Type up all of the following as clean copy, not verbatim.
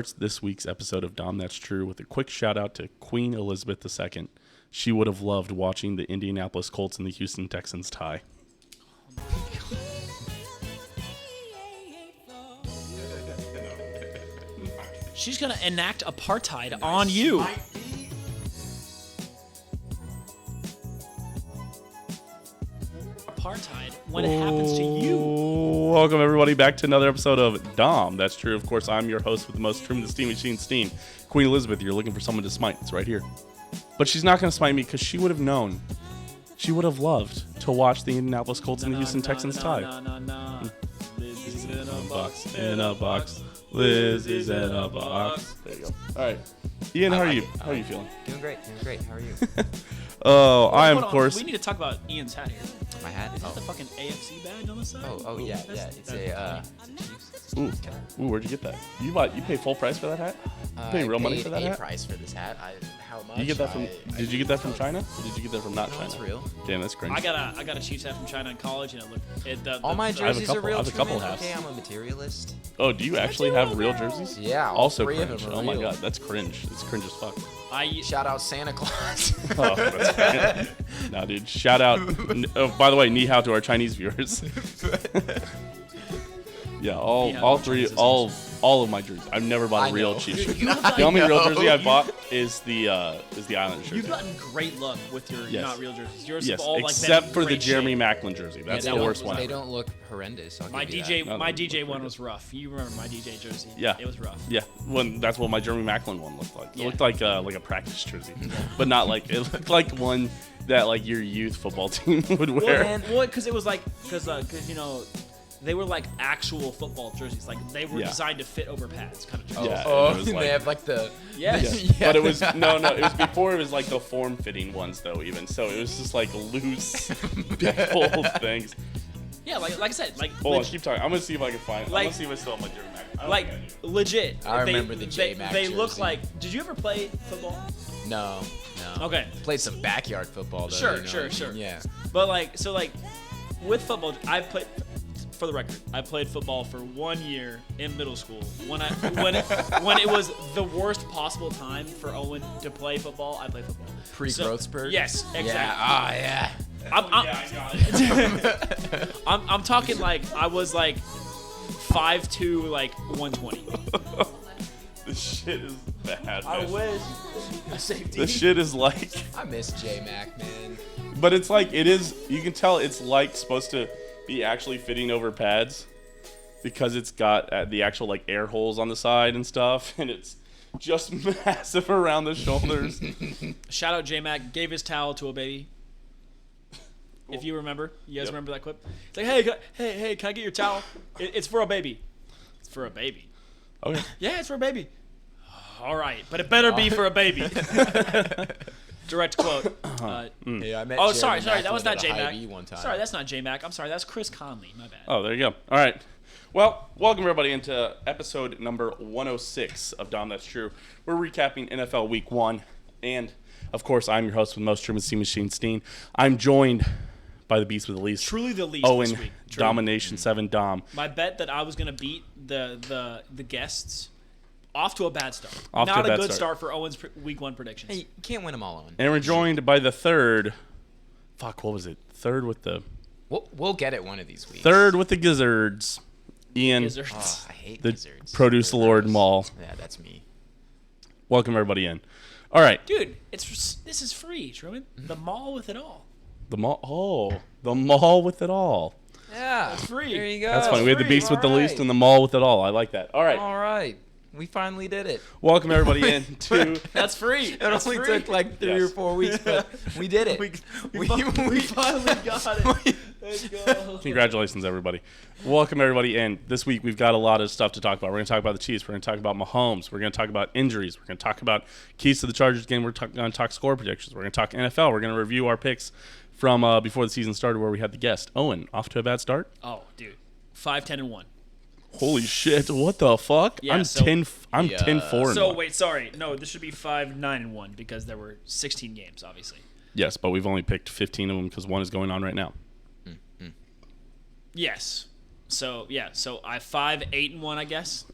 This week's episode of Dahm, That's True with a quick shout out to Queen Elizabeth II. She would have loved watching the Indianapolis Colts and the Houston Texans tie. She's going to enact apartheid on you. Apartheid when it happens to you. Welcome, everybody, back to another episode of Dahm, That's True. Of course, I'm your host with the most, Truman the Steam Machine Steen. Queen Elizabeth, you're looking for someone to smite. It's right here. But she's not going to smite me because she would have known. She would have loved to watch the Indianapolis Colts and the Houston Texans tie. Lizzie's in a box. In a box. Lizzie's in a box. There you go. All right. Ian, how are you? How are you feeling? Doing great. How are you? Oh, I am, Hold of on, course. We need to talk about Ian's hat here. My hat? Is that the fucking AFC badge on the side? Oh yeah. It's a Ooh, where'd you get that? You pay full price for that hat? You pay real money for that hat? price for this hat. How much? You get that from? Did you get that from China? Or did you get that from not No, China? it's real. Damn, that's cringe. I got a Chiefs hat from China in college, and it looked. All my jerseys are real. I have a couple Truman. hats. Okay, I'm a materialist. Oh, do you actually have real jerseys? Yeah. all Also three of cringe. them are Oh my real. god, that's cringe. It's cringe as fuck. Shout out Santa Claus. Oh, that's no, dude. Shout out. By the way, ni hao to our Chinese viewers. Yeah, all three, all of my jerseys. I've never bought a real Chiefs jersey. The only real jersey I bought is the Islanders jersey. You've gotten great luck with your not real jerseys. Yours Yes, have all except been for the great Jeremy shape. Maclin jersey. That's Yeah, the they worst don't- one. They ever. don't look horrendous. I'll My give you DJ, that. my No, they DJ look one pretty was rough. You remember my DJ jersey? Yeah. It was rough. Yeah, that's what my Jeremy Maclin one looked like. It Yeah. looked like a practice jersey, but not like it looked like one that like your youth football team would wear. Well, because it was like, because you know, they were like actual football jerseys. Like they were Yeah. designed to fit over pads, kind of jerseys. Yeah, Oh, it was they like- have like the. Yes. Yeah. But it was no, it was before it was like the form-fitting ones though. Even so, it was just like loose, old things. Yeah, like I said, like Hold on, keep talking. I'm gonna see if I can find. I'm Like- gonna see if I still have my Jeremy Maclin. I don't like think I do. legit. I remember the J-Mac They look jersey. like. Did you ever play football? No. Okay. Played some backyard football though. Sure, you know sure, what I sure. mean? Yeah. But like, so like, with football, I played. For the record, I played football for 1 year in middle school. When it was the worst possible time for Owen to play football, I played football. Pre-growth spurt? Yes, exactly. Yeah. Oh yeah. I'm talking like I was like 5'2", like 120. This shit is bad. I man. wish. Safety. This shit is like, I miss J-Mac, man. but it's like it is. You can tell it's like supposed to be actually fitting over pads because it's got the actual like air holes on the side and stuff, and it's just massive around the shoulders. Shout out J-Mac, gave his towel to a baby. If you remember, you guys Yep. remember that clip? It's like, hey, can I get your towel? It's for a baby. It's for a baby. Okay. Yeah, it's for a baby. All right, but it better be for a baby. Direct quote. Yeah, I met Oh, Jeremy sorry, that was Maclin not at a J-Mac. Hy-Vee one time. Sorry, that's not J-Mac. I'm sorry, that's Chris Conley. My bad. Oh, there you go. All right. Well, welcome everybody into episode number 106 of Dahm, That's True. We're recapping NFL Week 1, and of course, I'm your host with the most, Truman Steam Machine Steen. I'm joined by the beast with the least, Truly the least Owen, this week. Truly. Domination 7 Dahm. My bet that I was going to beat the guests off to a bad start. Off to Not a bad good start. start for Owen's Week 1 predictions. Hey, you can't win them all on. And we're joined by the third. Fuck, what was it? Third with the We'll get it one of these weeks. gizzards. Ian, Gizzards. Oh, I hate the gizzards. produce They're lord gross. Mall. Yeah, that's me. Welcome everybody in. All right, Dude, this is free, Truman. The mall with it all. the mall. Oh, the mall with it all. Yeah, It's free. There you go. That's funny. We had the Free. beast with the All least right. and the mall with it all. I like that. All right, All right, we finally did it. welcome everybody in to. That's free. It only took like 3 or Yes. 4 weeks, but we did it. We finally got it. Let's go. Congratulations, everybody. Welcome, everybody, in. This week, we've got a lot of stuff to talk about. We're going to talk about the Chiefs. We're going to talk about Mahomes. We're going to talk about injuries. We're going to talk about keys to the Chargers game. We're going to talk score predictions. We're going to talk NFL. We're going to review our picks from before the season started where we had the guest. Owen, off to a bad start? Oh, dude. 5-10-1. Holy shit. What the fuck? Yeah, I'm so- 10-4. So, wait, sorry. No, this should be 5-9-1 because there were 16 games, obviously. Yes, but we've only picked 15 of them because one is going on right now. Yes. So, yeah. So, I 5-8-1, I guess.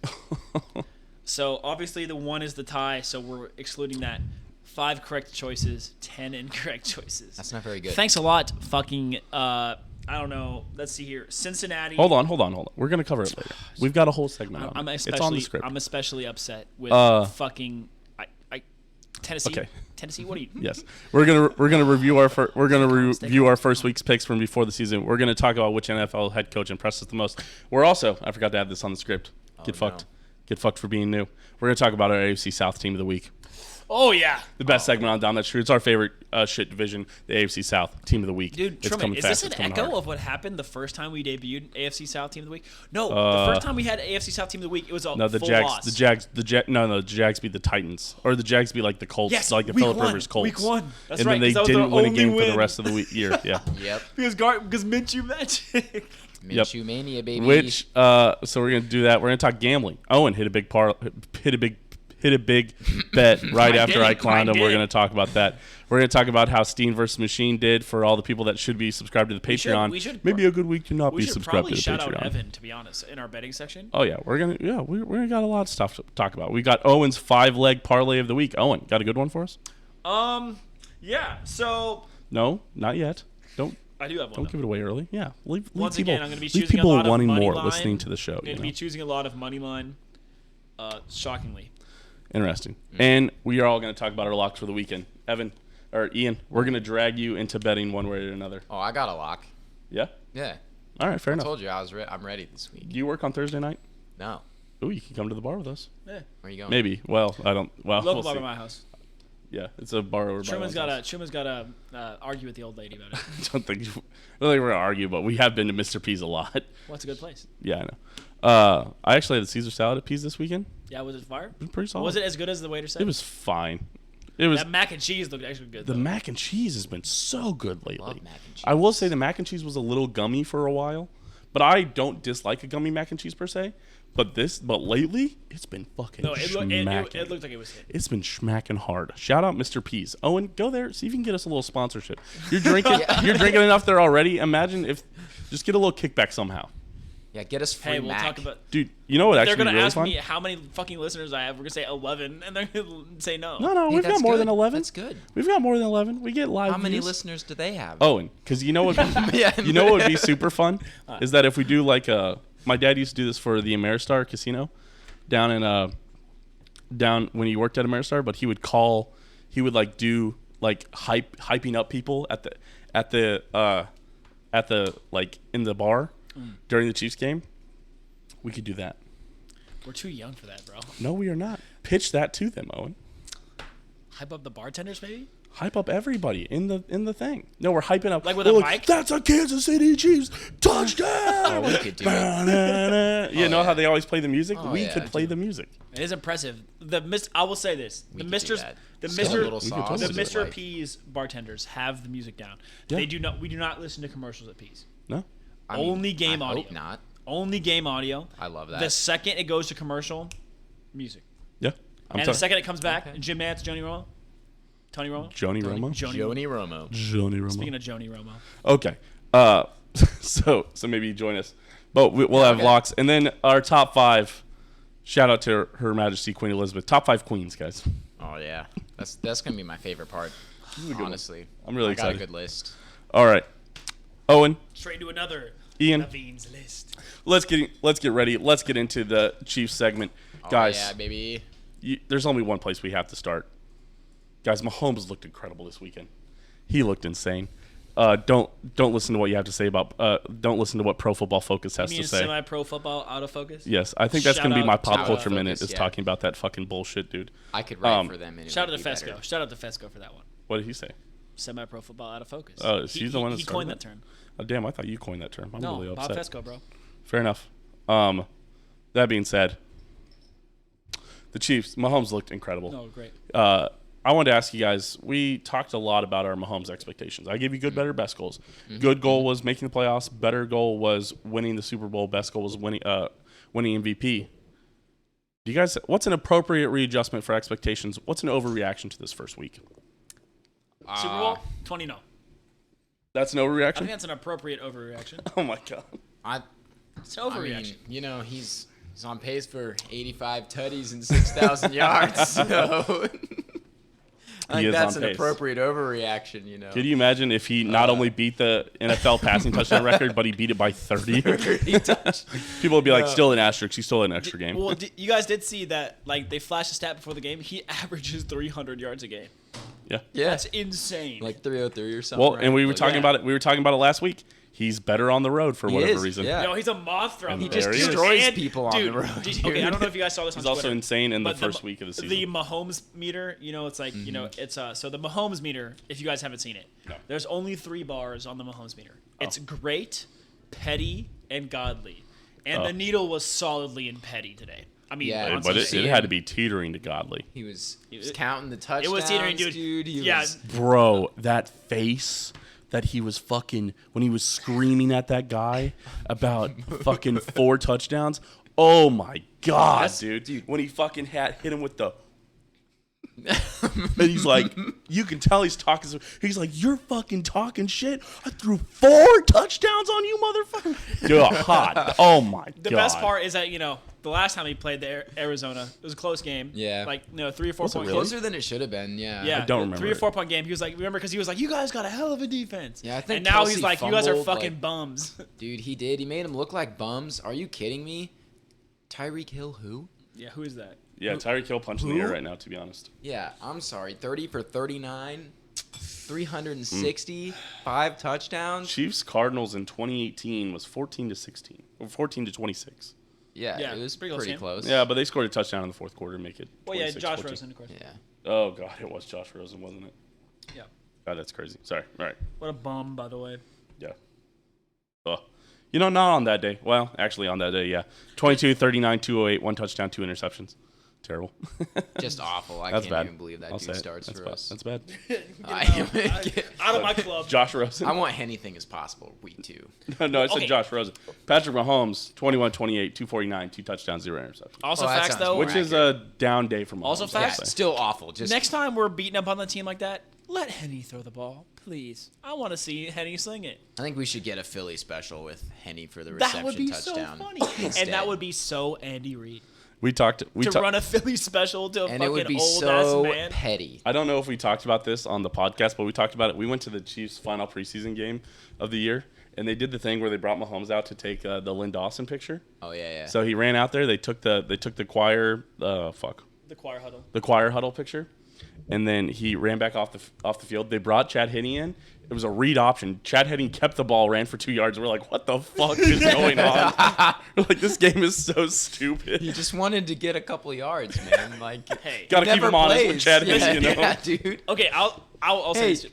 So obviously the 1 is the tie, so we're excluding that. 5 correct choices, 10 incorrect choices. That's not very good. Thanks a lot, fucking. I don't know. Let's see here. Cincinnati. Hold on. We're gonna cover it later. We've got a whole segment on it. It's on the script. I'm especially upset with fucking Tennessee. Okay. Tennessee, what are you? Yes, we're gonna review our first week's picks from before the season. We're gonna talk about which NFL head coach impressed us the most. We're also, I forgot to add this on the script. Get fucked for being new. We're gonna talk about our AFC South team of the week. Oh yeah, the best segment on Dahm. That's true. It's our favorite shit division, the AFC South team of the week. Dude, it's Truman, is fast. this an echo hard. of what happened the first time we debuted AFC South team of the week? No, the first time we had AFC South team of the week, it was a full loss. The Jags beat the Titans, or the Jags beat like the Colts, yes, like the Phillip Rivers Colts. Week 1. That's and right. then they didn't win a game win. for the rest of the year. Yeah. Yep. because Minshew magic. Minshew mania, baby. Which so we're gonna do that. We're gonna talk gambling. Owen hit a big bet right after I climbed him. We're going to talk about that. We're going to talk about how Steen versus Machine did for all the people that should be subscribed to the Patreon. We should maybe a good week to not be subscribed to the Patreon. We should probably shout out Evan, to be honest, in our betting section. Oh yeah, we're gonna got a lot of stuff to talk about. We got Owen's 5-leg parlay of the week. Owen, got a good one for us? Yeah. So. No, not yet. I do have one. Don't give it away early. Yeah, leave Once people, again, I'm going to be leave choosing people a lot wanting of money more line. listening to the show. I'm going to be choosing a lot of money line. Shockingly. Interesting. And we are all going to talk about our locks for the weekend. Evan, or Ian, we're going to drag you into betting one way or another. Oh, I got a lock. Yeah? Yeah. All right, fair enough. I told you I'm ready this week. Do you work on Thursday night? No. Ooh, you can come to the bar with us. Yeah. Where are you going? Maybe. Well, I don't. Well, Local we'll bar see. by my house. Yeah, it's a bar over Truman's by my got to argue with the old lady about it. I don't think we're going to argue, but we have been to Mr. P's a lot. Well, it's a good place. Yeah, I know. I actually had the Caesar salad at P's this weekend. Yeah, was it fire? It was pretty solid. Was it as good as the waiter said? It was fine. It was. That mac and cheese looked actually good. The though. mac and cheese has been so good lately. Love mac and cheese. I will say the mac and cheese was a little gummy for a while, but I don't dislike a gummy mac and cheese per se. But lately, it's been fucking schmacking. It looked like it was hit. It's been schmacking hard. Shout out Mr. P's. Owen, go there. See if you can get us a little sponsorship. You're drinking. You're drinking enough there already. Imagine if just get a little kickback somehow. Yeah, get us free Hey, we'll Mac. talk about. Dude, you know what actually They're gonna really ask fun? me how many fucking listeners I have. We're gonna say 11, and they're gonna say no. No, Hey, we've that's got more good. than 11. That's good. We've got more than 11. We get live How many views. listeners do they have? Owen, because you know what? Yeah. You know what would be super fun is that if we do like my dad used to do this for the Ameristar Casino, down when he worked at Ameristar, but he would like do like hyping up people at the like in the bar during the Chiefs game. We could do that. We're too young for that, bro. No, we are not. Pitch that to them, Owen. Hype up the bartenders, maybe. Hype up everybody in the thing. No, we're hyping up. Like with a mic? That's a Kansas City Chiefs touchdown. Oh, we could do it. You know how they always play the music? Oh, we yeah, could play the music. It is impressive. I will say this: We the could do Mister's, that. the Just Mister, a little sauce totally the do it. Mister Like- P's bartenders have the music down. Yeah. They do not. We do not listen to commercials at P's. No? I mean, Only game I audio. hope not. Only game audio. I love that. The second it goes to commercial, music. Yeah. And the second it comes back, Jim Nantz, Tony Romo. Joni Romo? Joni Romo. Joni Romo. Speaking of Joni Romo. Okay. So maybe join us. But we'll have locks. And then our top 5, shout out to Her Majesty Queen Elizabeth. Top 5 queens, guys. Oh yeah, that's gonna be my favorite part. Honestly, I'm really I excited. got a good list. All right. Owen, Straight to another. Ian. Levine's list. let's get ready. Let's get into the Chiefs segment. Guys, Oh yeah, baby. there's only one place we have to start. Guys, Mahomes looked incredible this weekend. He looked insane. Don't listen to what you have to say about. Don't listen to what Pro Football Focus has You mean to say. semi-pro football out of focus? Yes, I think that's Shout gonna be out my to, pop Out of culture Focus, minute. Is yeah. talking about that fucking bullshit, dude. I could write for them. And it Shout out would to be Fesco. better. Shout out to Fesco for that one. What did he say? Semi-pro football out of focus. Oh, she's the one that he started coined it? that term. Oh, damn, I thought you coined that term. I'm No, really Bob upset. Fesco, bro. Fair enough. That being said, the Chiefs, Mahomes looked incredible. No, great. I wanted to ask you guys, we talked a lot about our Mahomes expectations. I gave you good, better, best goals. Good goal was making the playoffs. Better goal was winning the Super Bowl. Best goal was winning MVP. Do you guys, what's an appropriate readjustment for expectations? What's an overreaction to this first week? Super Bowl 20 no. That's an I overreaction? think that's an appropriate overreaction. Oh, my God. It's an overreaction. he's He's on pace for 85 tutties and 6,000 yards. So I think that's an appropriate overreaction, you know. Could you imagine if he not only beat the NFL passing touchdown record, but he beat it by 30? People would be like, still an asterisk. He stole an extra game. Well, you guys did see that, like, they flashed a stat before the game. He averages 300 yards a game. Yeah. That's insane. Like 303 or something. Well, and we were talking about it. We were talking about it last week. He's better on the road for whatever reason. Yeah. No, he's a monster on the road. He just destroys people on the road. Okay, I don't know if you guys saw this on He's Twitter. also insane in the first week of the season. The Mahomes meter, you know, it's like, you know, it's so the Mahomes meter, if you guys haven't seen it, there's only 3 bars on the Mahomes meter. It's great, petty, and godly. And the needle was solidly in petty today. I mean, but it had to be teetering to godly. He was counting the touchdowns. It was teetering, dude. Bro, that face that he was fucking when he was screaming at that guy about fucking 4 touchdowns. Oh my god, dude. When he fucking hit him with the and he's like, you can tell he's talking. He's like, you're fucking talking shit. I threw 4 touchdowns on you, motherfucker. You're hot. Oh my god. The best part is that, you know, the last time he played there, Arizona, it was a close game. Yeah. Like, you know, 3 or 4 point. Closer than it should have been. Yeah. Yeah. I don't remember. 3 or 4 point game. He was like, remember, because he was like, you guys got a hell of a defense. Yeah, I think. And now Kelsey he's like, you guys are fumbled, fucking bums. Dude, he did. He made them look like bums. Are you kidding me? Tyreek Hill, who? Yeah, who is that? Yeah, Tyreek Hill punching the air right now, to be honest. Yeah, I'm sorry. 30 for 39, 360, 5 touchdowns. Chiefs Cardinals in 2018 was 14-16 or 14-26. Yeah, it was pretty close. Yeah, but they scored a touchdown in the fourth quarter to make it. Well, yeah, Josh Rosen, of course. Yeah. Oh god, it was Josh Rosen, wasn't it? Yeah. God, that's crazy. Sorry. All right. What a bum, by the way. Yeah. You know, not on that day. Well, actually on that day, yeah. 22, 39, 208, 1 touchdown, 2 interceptions. Terrible. Just awful. I That's can't bad. even believe that I'll dude say starts that's for bad. us. That's bad. Out of my club. Josh Rosen. I want anything as possible week 2. No, I said Okay. Josh Rosen. Patrick Mahomes, 21-28, 249, 2 touchdowns, 0 interceptions. Also, that facts, sounds though. more Which is a down day for Mahomes. Also facts? Yeah, still awful. Just Next time we're beating up on the team like that, let Henny throw the ball, please. I want to see Henny sling it. I think we should get a Philly special with Henny for the That reception would be touchdown. so funny. And that would be so Andy Reid. We talked. To run a Philly special to a And it would fucking be old-ass so man. petty. I don't know if we talked about this on the podcast, but we talked about it. We went to the Chiefs' final preseason game of the year, and they did the thing where they brought Mahomes out to take the Lynn Dawson picture. Oh, yeah. So he ran out there. They took the choir The choir huddle. the choir huddle picture, and then he ran back off the field. They brought Chad Henne in. It was a read option. Chad Henne kept the ball, ran for 2 yards. We're like, what the fuck is going on? We're like, this game is so stupid. He just wanted to get a couple yards, man. Like, Hey. Gotta keep him honest with Chad Henne, you know? Yeah, dude. Okay, I'll say Hey, this.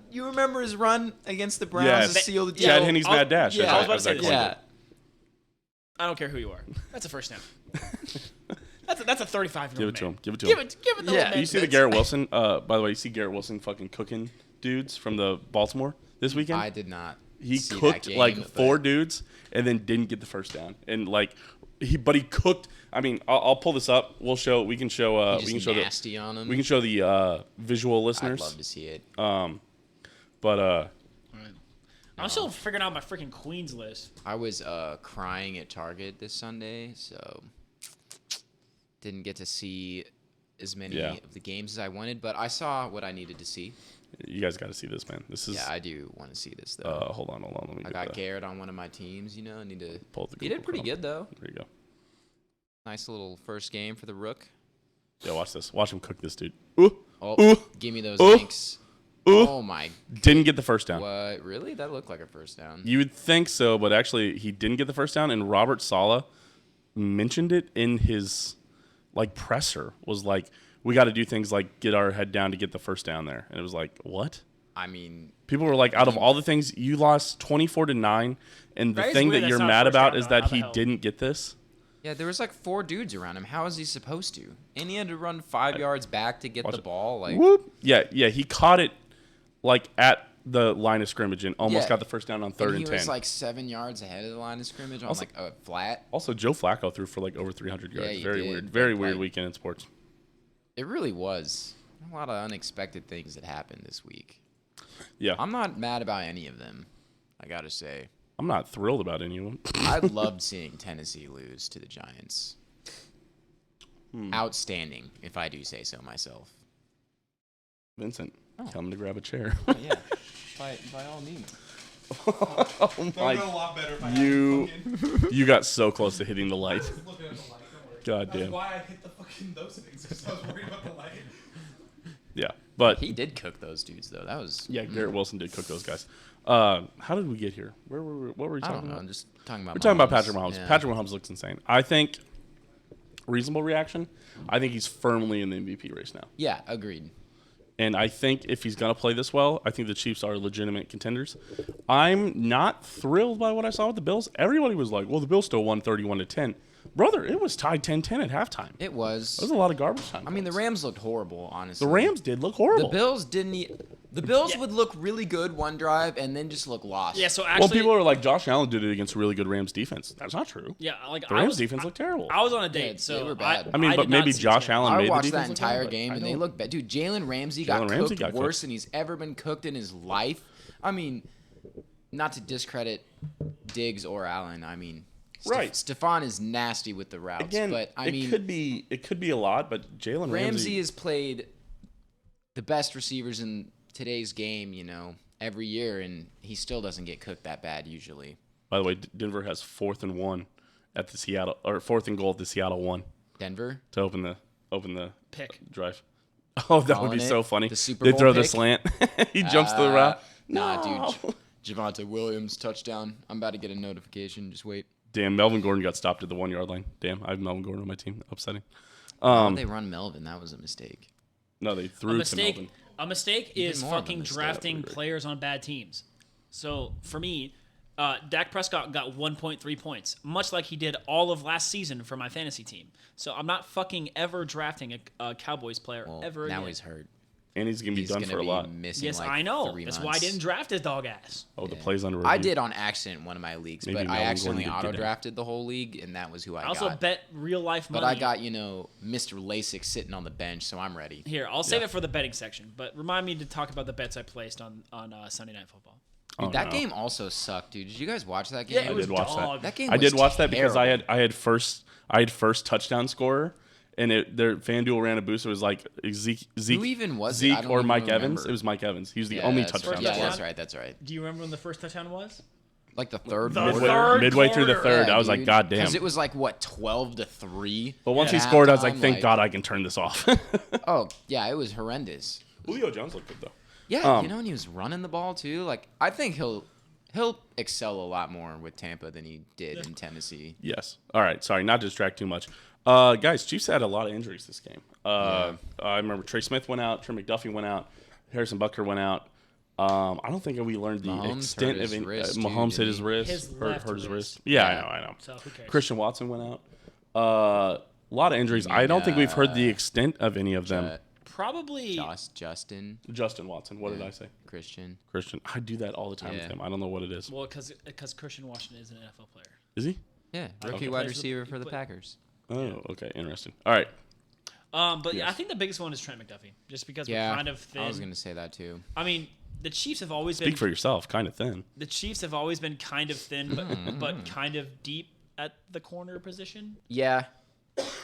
you remember his run against the Browns Yes. to seal the deal? Chad Henne's mad dash. yeah, I was about to say as this. I I don't care who you are. That's a first down. That's a 35-year-old Give it to man. him. Give it to Give him. it the Yeah. old man. You see the Garrett Wilson? By the way, you see Garrett Wilson fucking cooking dudes from the Baltimore this weekend? I did not. He see cooked that game, like but 4 dudes and then didn't get the first down. And like he cooked. I mean, I'll pull this up. We can show. We can show nasty on him. We can show the visual listeners. I'd love to see it. But I'm still figuring out my freaking Queens list. I was crying at Target this Sunday, so didn't get to see as many of the games as I wanted, but I saw what I needed to see. you guys got to see this, man. This is. Yeah, I do want to see this though. Hold on. Let me. I got Garrett on one of my teams. You know, I need to. Pull the He did pretty good though. There you go. Nice little first game for the Rook. Yeah, watch this. Watch him cook this dude. Ooh. Oh, Ooh. give me those Ooh. links. Ooh. Oh my. Didn't get the first down. What? Really? That looked like a first down. You would think so, but actually he didn't get the first down. And Robert Saleh mentioned it in his like presser. Was like, we got to do things like get our head down to get the first down there. And it was like, what? I mean, People were like, out of all the things, you lost 24-9, and the That is thing weird that that's you're not mad first about down, is though. that How the he hell? didn't get this. yeah, there was like 4 dudes around him. How is he supposed to? And he had to run 5 yards back to get the ball. Like, Whoop. Yeah, he caught it like at the line of scrimmage and almost Yeah. got the first down on and 3rd he and 10. was like 7 yards ahead of the line of scrimmage on Also- like a flat. Also, Joe Flacco threw for like over 300 yards. Yeah, he Very did, weird. but, Very weird like- weekend in sports. It really was. A lot of unexpected things that happened this week. Yeah. I'm not mad about any of them, I gotta say. I'm not thrilled about any of them. I loved seeing Tennessee lose to the Giants. Outstanding, if I do say so myself. Vincent, tell him to grab a chair. Oh, yeah, by all means. Oh my! a lot better if I You got so close to hitting the light. looking at the light. Don't worry. God That's damn. why I hit the fucking those things because I was worried about the light. Yeah, but He did cook those dudes, though. That was... yeah, Garrett Wilson did cook those guys. How did we get here? What were we I talking don't know. about? I'm just talking about We're talking about Mahomes. Patrick Mahomes. Yeah. Patrick Mahomes looks insane. I think reasonable reaction. I think he's firmly in the MVP race now. Yeah, agreed. And I think if he's going to play this well, I think the Chiefs are legitimate contenders. I'm not thrilled by what I saw with the Bills. Everybody was like, well, the Bills still won 31-10. Brother, it was tied 10-10 at halftime. It was. That was a lot of garbage time. I mean, the calls. Rams looked horrible, honestly. The Rams did look horrible. The Bills didn't. The Bills would look really good one drive and then just look lost. Yeah, so Well, actually, people are like, Josh Allen did it against a really good Rams defense. That's not true. yeah, like The Rams defense looked terrible. I was on a date, Yeah, so they were bad. I mean, did but not maybe see Josh Taylor. Allen I made the watched defense that look entire bad, but game I and they don't- looked bad. Dude, Jalen Ramsey got Ramsey cooked got worse cooked. than he's ever been cooked in his life. I mean, not to discredit Diggs or Allen. I mean, Right. Stephon is nasty with the routes. Again, but I mean, it could be a lot, but Jalen Ramsey has played the best receivers in today's game, every year, and he still doesn't get cooked that bad usually. By the way, Denver has 4th and 1 at the Seattle, or 4th and goal at the Seattle 1 Denver? to open the Pick. drive. Oh, that would be Calling so it? funny. The Super They Bowl throw the pick? slant. He jumps to the route. Nah, No. dude. Javonte Williams touchdown. I'm about to get a notification. Just wait. Damn, Melvin Gordon got stopped at the 1 yard line. Damn, I have Melvin Gordon on my team. Upsetting. Why would they run Melvin? That was a mistake. No, they A threw to mistake. Melvin. A mistake Even is more of a fucking mistake. drafting That'd be great. players on bad teams. So for me, Dak Prescott got 1.3 points, much like he did all of last season for my fantasy team. So I'm not fucking ever drafting a Cowboys player Well, ever now again. he's hurt. And he's going to be He's done gonna for a be lot. missing Yes, like I know. 3 That's months. why I didn't draft his dog ass. Oh, the plays under review. I did on accident in one of my leagues, Maybe but I Melvin accidentally Gordon did auto that. drafted the whole league, and that was who I I also got. bet real life money. But I got, Mr. Lasik sitting on the bench, so I'm ready. Here, I'll save it for the betting section. But remind me to talk about the bets I placed on Sunday Night Football. Oh, Dude, that no. game also sucked, dude. Did you guys watch that game? Yeah, I it was did watch dog. That game I did was watch that because terrible. I had first touchdown scorer, and their FanDuel ran a boost. It was like Zeke Who even was it? Zeke I don't or even Mike remember. Evans. It was Mike Evans. He was the Yeah, only that's touchdown right. scorer. Yeah, that's right. Do you remember when the first touchdown was? Like the third The quarter. third Midway through the quarter. third, Yeah, I was like, dude. God damn. Because it was like, what, 12-3? But once he at scored, I was like, halftime, thank God I can turn this off. Oh, yeah, it was horrendous. Julio Jones looked good though. Yeah, and he was running the ball too. Like, I think he'll excel a lot more with Tampa than he did in Tennessee. Yes. All right. Sorry, not to distract too much. Guys, Chiefs had a lot of injuries this game. I remember Trey Smith went out, Trey McDuffie went out, Harrison Butker went out. I don't think we learned the Mahomes extent hurt of his wrist, too, Mahomes hit didn't his he? wrist, His hurt left his wrist. wrist. Yeah, Yeah. I know. So who cares? Christian Watson went out. A lot of injuries. I don't think we've heard the extent of any of them. Probably. Justin, Justin Watson. What did I say? Christian. Christian. I do that all the time with Yeah. him. I don't know what it is. Well, because Christian Washington is an NFL player. Is he? Yeah, rookie Okay. wide Plays the- receiver for the but- Packers. Oh, okay. Interesting. All right. But yeah, I Yes. think the biggest one is Trent McDuffie, just because Yeah, we're kind of thin. I was gonna say that too. I mean, the Chiefs have always Speak been for yourself. Kind of thin. the Chiefs have always been kind of thin, but kind of deep at the corner position. Yeah,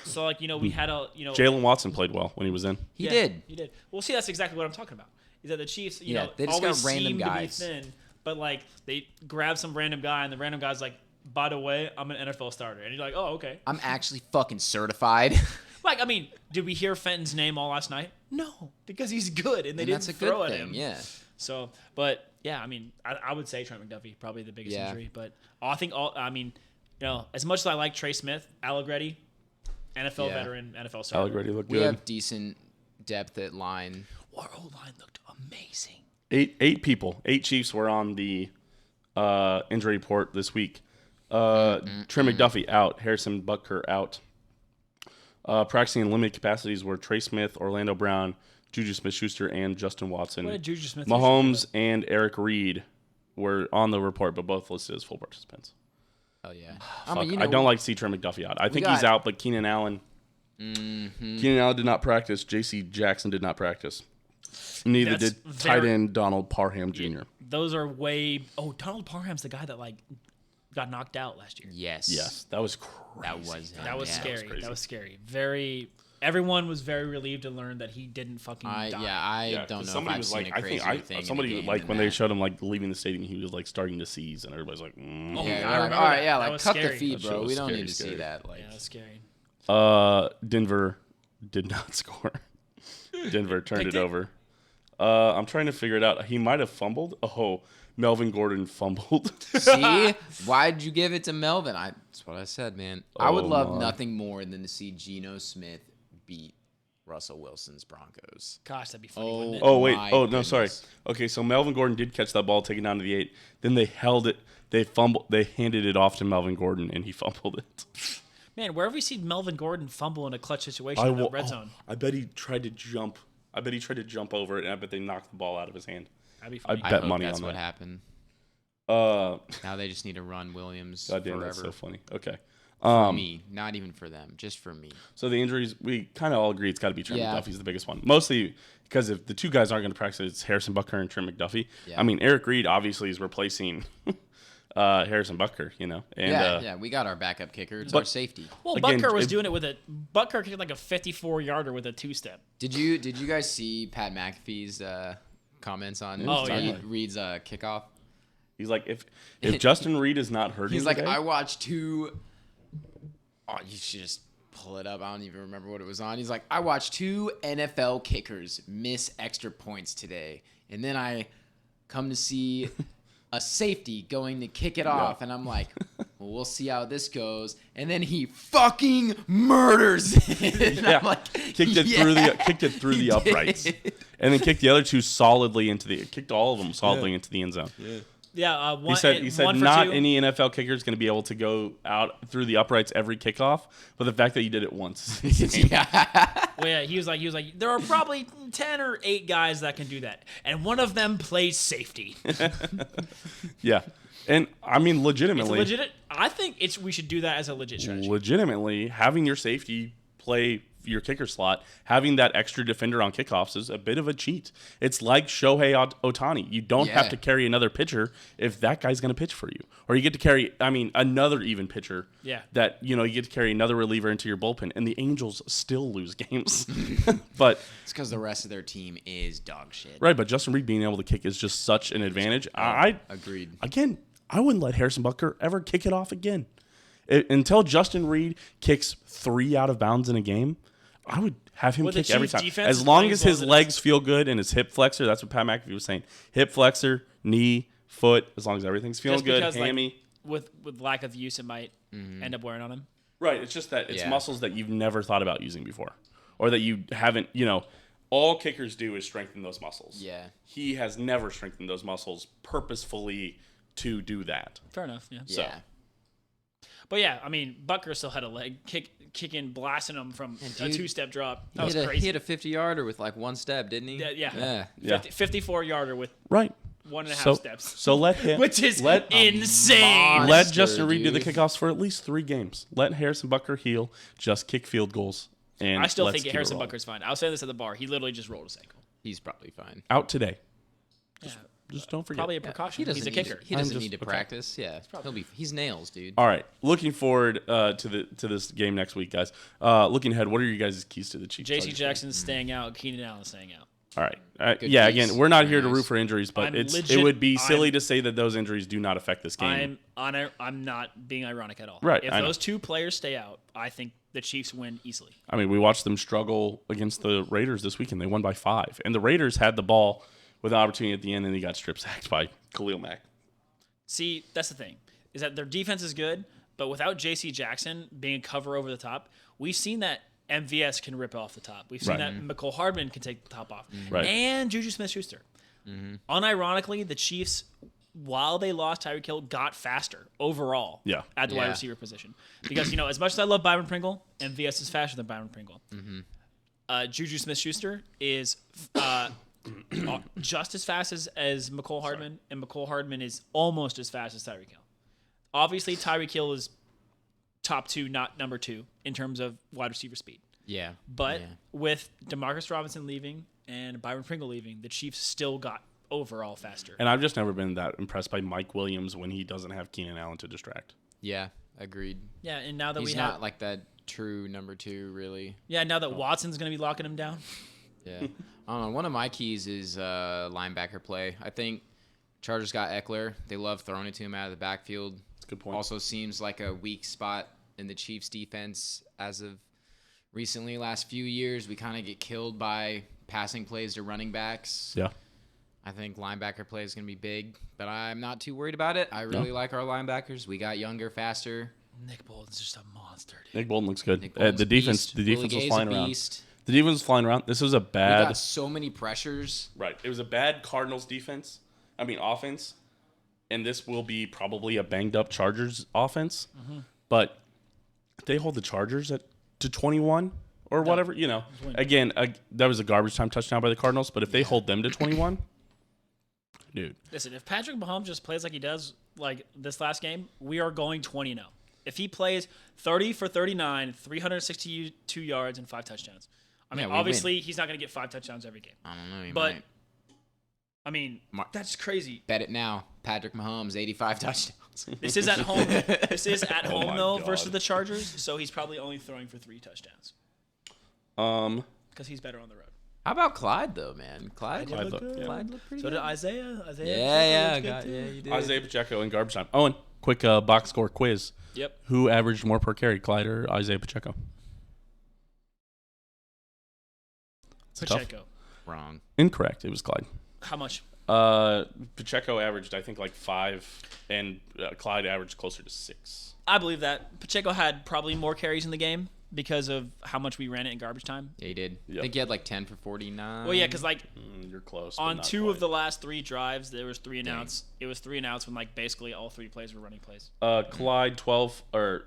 So like we had a Jalen Watson played well when he was in. he Yeah, did. He did. Well, see, that's exactly what I'm talking about. Is that the Chiefs, Yeah, they just always got random seem guys. to be thin, but like they grab some random guy, and the random guy's like, by the way, I'm an NFL starter, and you're like, oh, okay. I'm actually fucking certified. Like, I mean, did we hear Fenton's name all last night? No, because he's good, and they and didn't that's a throw good at thing. him. Yeah. So, but yeah, I mean, I would say Trent McDuffie probably the biggest Yeah. injury, but I mean, as much as I like Trey Smith, Allegretti, NFL Yeah. veteran, NFL starter. Allegretti looked We good. have decent depth at line. Our O-line looked amazing. Eight people. 8 Chiefs were on the injury report this week. Trey McDuffie out. Harrison Butker out. Practicing in limited capacities were Trey Smith, Orlando Brown, Juju Smith-Schuster, and Justin Watson. What did Juju Smith? Mahomes and Eric Reed were on the report, but both listed as full participants. Oh yeah. Fuck, I don't like to see Trey McDuffie out. I think he's got- out, but Keenan Allen. Keenan Allen did not practice. J.C. Jackson did not practice. Neither That's did tight very- end Donald Parham Jr. Those are way. Oh, Donald Parham's the guy that like got knocked out last year. Yes. That was crazy. That was That was yeah. scary. crazy. That was scary. Everyone was very relieved to learn that he didn't fucking die. I don't 'cause know if somebody I've was seen like, a crazier thing. in a somebody game like than when they that. showed him like leaving the stadium, he was like starting to seize, and everybody's like, Oh, Yeah, I they're like, remember all right, that. yeah, That like was cut scary. the feed, That shit bro. was We don't scary, need to see scary. that. Yeah, Like, that was scary. Denver did not score. Denver turned Picked it it? over. I'm trying to figure it out. He might have fumbled. Oh, Melvin Gordon fumbled. see, why'd you give it to Melvin? That's what I said, man. I would Oh, love my. nothing more than to see Geno Smith beat Russell Wilson's Broncos. Gosh, that'd be funny, wouldn't it? Oh wait. My Oh no, sorry. goodness. Okay, so Melvin Gordon did catch that ball, take it down to the 8. Then they held it. They fumbled. They handed it off to Melvin Gordon, and he fumbled it. Man, where have we seen Melvin Gordon fumble in a clutch situation in the red zone? I bet he tried to jump. I bet he tried to jump over it, and I bet they knocked the ball out of his hand. That'd be I funny. I bet hope money that's on what that. happened. Now Now they just need to run Williams goddamn, forever. that's so funny. Okay. For me, not even for them, just for me. So the injuries, we kind of all agree it's got to be Trent Yeah. McDuffie's the biggest one. Mostly because if the two guys aren't going to practice, it's Harrison Butker and Trent McDuffie. Yeah. I mean, Eric Reed obviously is replacing Harrison Butker, you know. And Yeah, we got our backup kicker. It's our safety. Well, Again, Butker was it- doing it with Butker kicked like a 54-yarder with a two-step. Did you guys see Pat McAfee's comments on Oh, yeah. Reed's kickoff? he's like, if Justin Reed is not hurting, He's like, today, I watched two. Oh, you should just pull it up. I don't even remember what it was on. He's like, I watched two NFL kickers miss extra points today, and then I come to see a safety going to kick it off, and I'm like, well, we'll see how this goes. And then he fucking murders it. And I'm like, kicked it through the he uprights, did. and then kicked the other two solidly kicked all of them solidly into the end zone. Yeah, one, He said one for not two. any NFL kicker is going to be able to go out through the uprights every kickoff, but the fact that you did it once. Yeah. Well, yeah, he was like, there are probably 10 or 8 guys that can do that, and one of them plays safety. Yeah. And I mean, It's legitimately, legit. I think we should do that as a legit strategy. legitimately having your safety play your kicker slot, having that extra defender on kickoffs is a bit of a cheat. It's like Shohei Ohtani. You don't have Yeah. to carry another pitcher if that guy's going to pitch for you. Or you get to carry, another even pitcher. Yeah. That, you get to carry another reliever into your bullpen. And the Angels still lose games. But, It's because the rest of their team is dog shit. right, but Justin Reed being able to kick is just such an advantage. Agreed. Again, I wouldn't let Harrison Butker ever kick it off again. Until Justin Reed kicks 3 out of bounds in a game, I would have him Well, the kick every Chiefs' time. defense As is long playing as as well his as it legs feel good and his hip flexor, that's what Pat McAfee was saying. Hip flexor, knee, foot, as long as everything's feeling Just good, because, hammy. with lack of use, it might end up wearing on him. Right, it's just that it's Yeah. muscles that you've never thought about using before. Or that you haven't, all kickers do is strengthen those muscles. Yeah. He has never strengthened those muscles purposefully to do that. Fair enough. Yeah. So- Yeah. But yeah, I mean, Butker still had a leg kicking, blasting him from a dude, 2-step drop. That He was hit crazy. he hit a 50-yarder with like one step, didn't he? Yeah. Yeah. 54-yarder with Right. 1.5 steps, So let him. which is let insane. Let Monster, Justin Reed do the dude. kickoffs for at least 3 games. Let Harrison Butker heal. Just kick field goals. And I still let's think keep it Harrison rolling. Butker's fine. I was saying this at the bar. He literally just rolled his ankle. He's probably fine. Out today. Yeah. Just don't forget. Probably a precaution. He's a kicker. He doesn't just- need to okay. practice. Yeah. He's nails, dude. All right. Looking forward to this game next week, guys. Looking ahead, what are you guys' keys to the Chiefs? J.C. Jackson's staying out. Keenan Allen's staying out. All right. Good Yeah. keys. Again, we're not Very here to nice. root for injuries, but I'm it legit- would be silly I'm- to say that those injuries do not affect this game. I'm not being ironic at all. Right, If I know. those 2 players stay out, I think the Chiefs win easily. I mean, we watched them struggle against the Raiders this weekend. They won by 5, and the Raiders had the ball with an opportunity at the end, and they got strip sacked by Khalil Mack. See, that's the thing, is that their defense is good, but without J.C. Jackson being a cover over the top, we've seen that MVS can rip off the top. We've seen Right. that McCole Hardman can take the top off. Right. And Juju Smith-Schuster. Unironically, the Chiefs, while they lost Tyreek Hill, got faster overall Yeah. at the wide Yeah. receiver position. Because, as much as I love Byron Pringle, MVS is faster than Byron Pringle. Juju Smith-Schuster is just as fast as McCole Hardman, and McCole Hardman is almost as fast as Tyreek Hill. Obviously, Tyreek Hill is top 2, not number 2, in terms of wide receiver speed. Yeah. But Yeah. with Demarcus Robinson leaving and Byron Pringle leaving, the Chiefs still got overall faster. And I've just never been that impressed by Mike Williams when he doesn't have Keenan Allen to distract. Yeah, agreed. Yeah, and now that He's we not have, like that true number 2, really. yeah, now that Watson's going to be locking him down. Yeah. I don't know. One of my keys is linebacker play. I think Chargers got Eckler. They love throwing it to him out of the backfield. That's a good point. Also seems like a weak spot in the Chiefs defense as of recently. Last few years, we kind of get killed by passing plays to running backs. Yeah. I think linebacker play is going to be big, but I'm not too worried about it. I really like our linebackers. We got younger, faster. Nick Bolton's just a monster, dude. Nick Bolton looks good. Nick Bolton's The defense beast. the defense Willie was Gay's flying a around. beast. The defense was flying around. This was a We bad got so many pressures. Right. It was a bad Cardinals offense. And this will be probably a banged up Chargers offense. Mm-hmm. But if they hold the Chargers to 21 or whatever, again, that was a garbage time touchdown by the Cardinals. But if they hold them to 21, dude. Listen, if Patrick Mahomes just plays like he does like this last game, we are going 20-0. If he plays 30 for 39, 362 yards, and 5 touchdowns. I mean, we obviously, he's not going to get 5 touchdowns every game. I don't know. He But, might. I mean, that's crazy. Bet it now. Patrick Mahomes, 85 touchdowns. This is at home. This is at Oh home, my though, God. versus the Chargers. So he's probably only throwing for 3 touchdowns because he's better on the road. How about Clyde, though, man? Clyde Clyde looked looked- yeah. Clyde looked pretty So good. did Isaiah. Yeah, looked good, too. you did. Isaiah Pacheco in garbage time. Owen, quick box score quiz. Yep. Who averaged more per carry, Clyde or Isaiah Pacheco? It's tough. Pacheco. Wrong. Incorrect. It was Clyde. How much? Pacheco averaged, I think, like 5, and Clyde averaged closer to 6. I believe that. Pacheco had probably more carries in the game because of how much we ran it in garbage time. Yeah, he did. Yep. I think he had like 10 for 49. Well, yeah, because like You're close. but on not 2 quite. of the last 3 drives, there was 3 and outs. It was 3 and outs when like basically all 3 plays were running plays. Clyde 12 or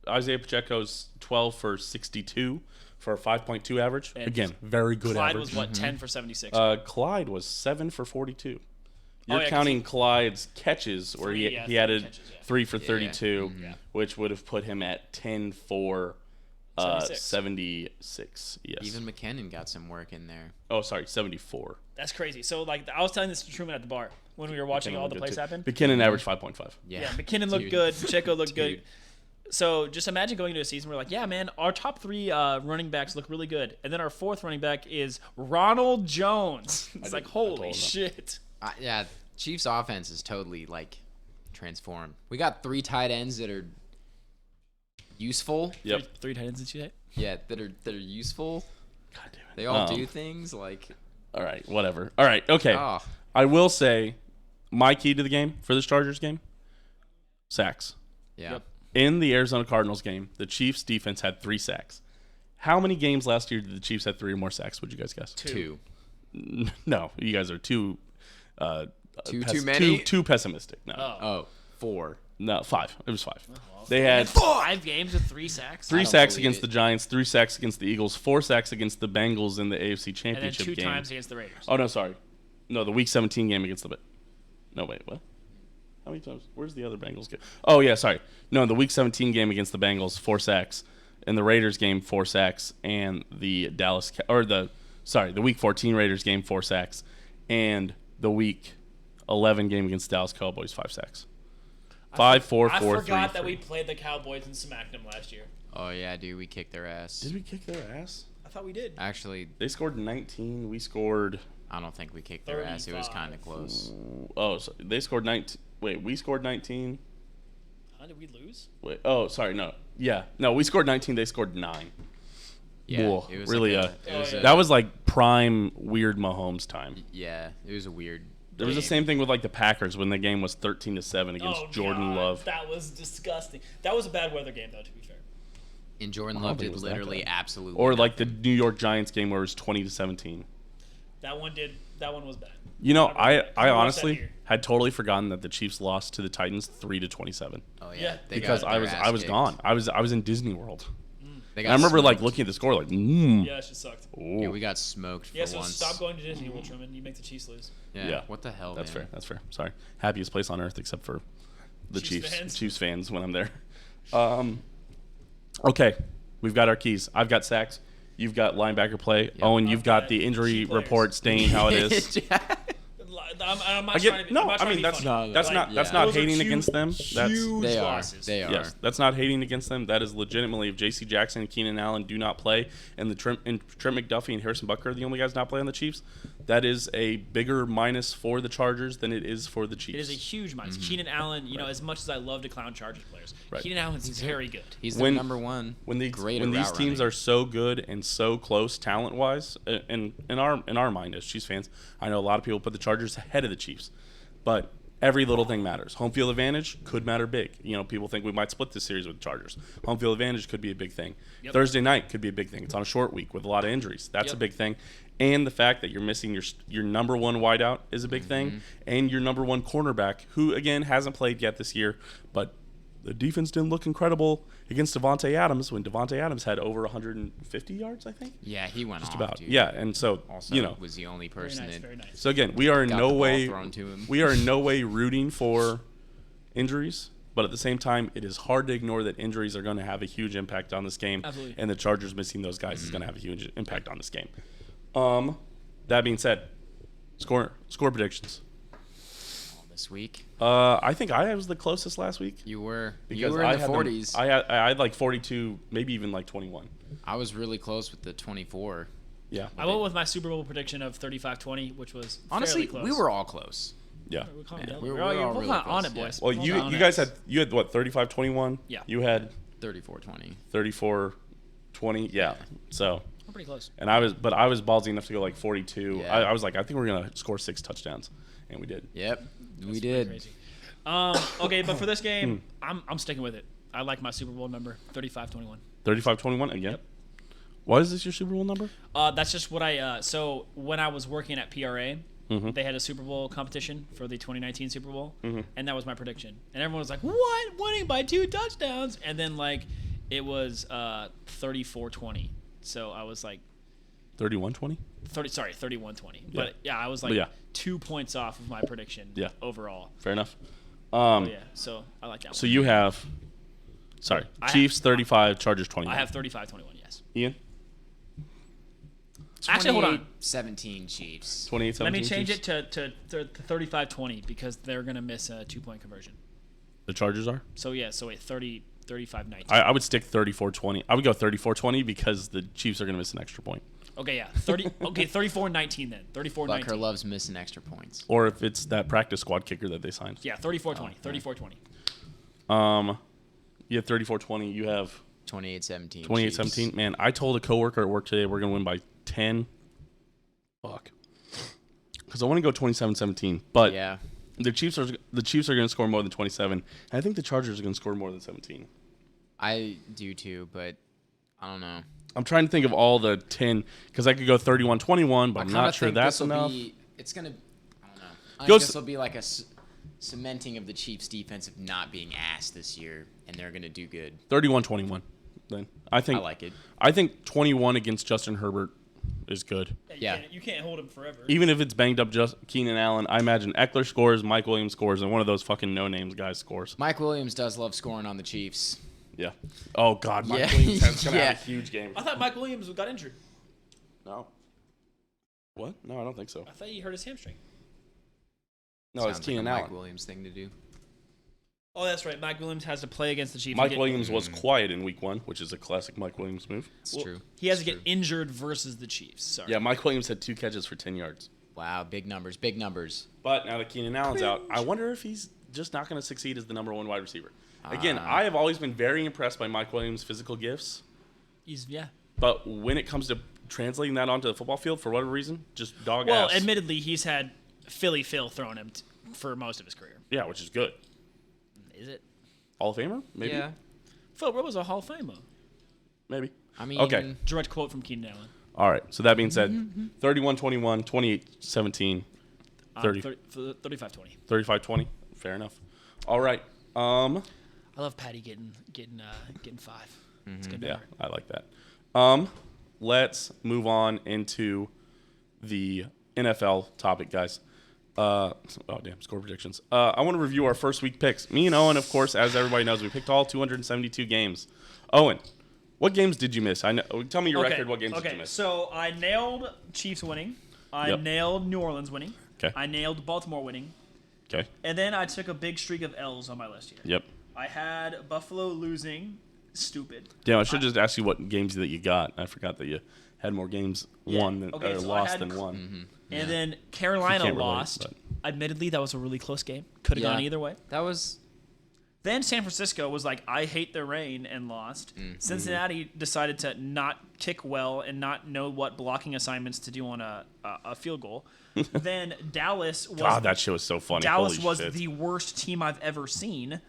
Isaiah Pacheco's 12 for 62 for a 5.2 average. And Again, very good Clyde average. was what 10 for 76. Clyde was 7 for 42. You're yeah, 'cause counting Clyde's catches where he 3 added catches, yeah. 3 for 32, Yeah. which would have put him at 10 for 76. 76. Yes. Even McKinnon got some work in there. Oh, sorry, 74. That's crazy. So like I was telling this to Truman at the bar when we were watching all the plays happen. McKinnon averaged 5.5. Yeah, McKinnon looked Dude. good. Pacheco looked Dude. good. So just imagine going into a season where like, yeah, man, our top 3 running backs look really good, and then our 4th running back is Ronald Jones. It's like, holy told him. shit. Yeah, Chiefs offense is totally like transformed. We got 3 tight ends that are useful. Yep. 3 tight ends, did you say? Yeah, that are useful. God damn it. They all do things like All right, whatever. All right, okay. oh, I will say my key to the game for this Chargers game, sacks. yeah. Yep. In the Arizona Cardinals game, the Chiefs defense had 3 sacks. How many games last year did the Chiefs have 3 or more sacks? Would you guys guess? 2. No, you guys are too Too many? Too pessimistic. No, Oh, 4. no, 5. It was 5. They had 5 games with 3 sacks. 3 don't sacks believe against it. the Giants, 3 sacks against the Eagles, 4 sacks against the Bengals in the AFC and then Championship 2 game. times against the Raiders. Oh no, sorry. No, the Week 17 game against the. No, wait, what? How many times? Where's the other Bengals game? Oh yeah, sorry. No, the Week 17 game against the Bengals, 4 sacks. In the Raiders game, 4 sacks, and the the Week 14 Raiders game, 4 sacks, and the Week 11 game against Dallas Cowboys, 5 sacks. 5, 4, 4, 3. I forgot that we played the Cowboys and smacked them last year. Oh yeah, dude, we kicked their ass. Did we kick their ass? I thought we did. Actually, They scored 19. We scored. I don't think we kicked their ass. It was 35. kind of close. Oh, so they scored 19. Wait, we scored 19. How did we lose? Wait. Oh, sorry. No. Yeah. No, we scored 19. They scored 9. Yeah, Whoa, it was really. like it was yeah. That was like prime weird Mahomes time. yeah, it was a weird. There was the game. same thing with like the Packers when the game was 13-7 against Jordan God, Love. That was disgusting. That was a bad weather game, though, to be fair. And Jordan I don't Love think it did was that literally bad. absolutely. Or like the nothing. New York Giants game where it was 20-17. That one was bad. You know, I watched that honestly here. had totally forgotten that the Chiefs lost to the Titans 3-27 Oh yeah, Yeah. they because got I their was ass gone. kicked. I was in Disney World. They And got I remember like smoked. looking at the score like, Yeah, it just sucked. Yeah, we got smoked for Yeah, so once. stop going to Disney World, Truman. You make the Chiefs lose. Yeah. What the hell? That's man? fair. That's fair. Sorry. Happiest place on earth except for the Chiefs Chiefs. fans. Chiefs fans when I'm there. Okay, we've got our keys. I've got sacks. You've got linebacker play. Owen, you've I've got got the injury key players. report staying how it is. I'm not I get trying to be, no. I'm not I trying mean to be that's funny. that's Like, not that's yeah. not Those are hating two against them. That's huge They are. losses. They are. yes, that's not hating against them. That is legitimately if J.C. Jackson and Keenan Allen do not play, and Trent McDuffie and Harrison Butker are the only guys not playing on the Chiefs. That is a bigger minus for the Chargers than it is for the Chiefs. It is a huge minus. Keenan Allen, as much as I love to clown Chargers players, Right. Keenan Allen's very good. He's the number one. when these great when at these route teams running. are so good and so close talent wise, and in our mind as Chiefs fans, I know a lot of people put the Chargers ahead of the Chiefs, but every little thing matters. Home field advantage could matter big. People think we might split this series with the Chargers. Home field advantage could be a big thing. Yep. Thursday night could be a big thing. It's on a short week with a lot of injuries. That's a big thing. And the fact that you're missing your number one wideout is a big thing, and your number one cornerback, who again hasn't played yet this year, but the defense didn't look incredible against Devontae Adams when Devontae Adams had over 150 yards, I think. Yeah, he went Just off, about. dude. Yeah, and so Also, was the only Very person nice, that very nice. So again, we are in got no the ball way thrown to him. we are in no way rooting for injuries, but at the same time, it is hard to ignore that injuries are going to have a huge impact on this game. Absolutely. And the Chargers missing those guys is going to have a huge impact on this game. That being said, score predictions. this week. I think I was the closest last week. You were Because in I the had 40s. I had like 42, maybe even like 21. I was really close with the 24. Yeah. I went with my Super Bowl prediction of 35-20, which was Honestly, fairly close. we were all close. Yeah. We're calming Yeah, down. we're We're all all really on close, it, boys. Well, We're you on you it. guys had what 35-21? Yeah. You had 34-20. 34-20. Yeah. So. We're pretty close. And I was ballsy enough to go like 42. Yeah. I was like, I think we're gonna score 6 touchdowns, and we did. Yep, we That's did. crazy. Okay, but for this game, I'm sticking with it. I like my Super Bowl number, 35-21. 35-21 again. Yep. Why is this your Super Bowl number? That's just what I. So when I was working at PRA, Mm-hmm. they had a Super Bowl competition for the 2019 Super Bowl, and that was my prediction. And everyone was like, "What? Winning by 2 touchdowns?" And then it was 34-20. So I was like 31-20. 31-20. Yeah. But yeah, I was But like yeah. 2 points off of my prediction. Yeah. Overall. Fair enough. Yeah. So I like that So one. you have, Chiefs 35, Chargers 21. I have 35-21. Yes. Ian. Actually, hold on. 17 Chiefs. 28-17. Let me change Chiefs? it to 35-20 because they're gonna miss a 2-point conversion. The Chargers are. So yeah. So wait, 35-19. I would stick 34-20. I would go 34-20 because the Chiefs are gonna miss an extra point. Okay, yeah. 34-19 then. 34-19. Bucker loves missing extra points. Or if it's that practice squad kicker that they signed. Yeah, 34-20. 34-20. You have 34-20. You have 28-17. 28-17. Man, I told a coworker at work today we're gonna win by 10. Fuck. Because I want to go 27-17, but Yeah. the Chiefs are going to score more than 27. And I think the Chargers are going to score more than 17. I do too, but I don't know. I'm trying to think of all the 10 because I could go 31-21, but I'm not sure that's enough. It's going to, I don't know. I Go think s- this will be like a cementing of the Chiefs' defense of not being ass this year, and they're going to do good. 31-21. Then I I like it. I think 21 against Justin Herbert is good. Yeah. You can't hold him forever. Even if it's banged up just Keenan Allen, I imagine Eckler scores, Mike Williams scores, and one of those fucking no-names guys scores. Mike Williams does love scoring on the Chiefs. Yeah. Oh, God. Mike Yeah. Williams is going to Yeah. have a huge game. I thought Mike Williams got injured. No. What? No, I don't think so. I thought he hurt his hamstring. No, it's Sounds Keenan like a Allen. Mike Williams thing to do. Oh, that's right. Mike Williams has to play against the Chiefs. Mike Get- Williams was quiet in week 1, which is a classic Mike Williams move. It's well, true. He has It's to get true. injured versus the Chiefs. Sorry. Yeah, Mike Williams had 2 catches for 10 yards. Wow, big numbers, big numbers. But now that Keenan Allen's out, I wonder if he's just not going to succeed as the number 1 wide receiver. Again, I have always been very impressed by Mike Williams' physical gifts, Yeah. but when it comes to translating that onto the football field, for whatever reason, just dog Well, ass. admittedly, he's had Philly Phil thrown him for most of his career. Yeah, which is good. Is it? Hall of Famer? Maybe. Yeah. Phil was a Hall of Famer. Maybe. I mean, Okay. Direct quote from Keenan Allen. All right. So that being said, 31-21, 28-17, 30. 35-20. 35-20. Fair enough. All right. I love Patty getting 5. It's a good Yeah, number. I like that. Let's move on into the NFL topic, guys. Score predictions. I want to review our first week picks. Me and Owen, of course, as everybody knows, we picked all 272 games. Owen, what games did you miss? I know. Tell me your record. What games did you miss? So I nailed Chiefs winning. I Yep. nailed New Orleans winning. Okay. I nailed Baltimore winning. Okay. And then I took a big streak of L's on my list here. Yep. I had Buffalo losing. Stupid. Damn, I should just ask you what games that you got. I forgot that you had more games won than, Okay, or so I lost had than won. And then Carolina Can't relate, lost. but- Admittedly, that was a really close game. Could have Yeah. gone either way. That was Then San Francisco was like, I hate the rain, and lost. Cincinnati decided to not kick well and not know what blocking assignments to do on a field goal. Then Dallas was God, that shit was so funny. Dallas Holy was shit. the worst team I've ever seen.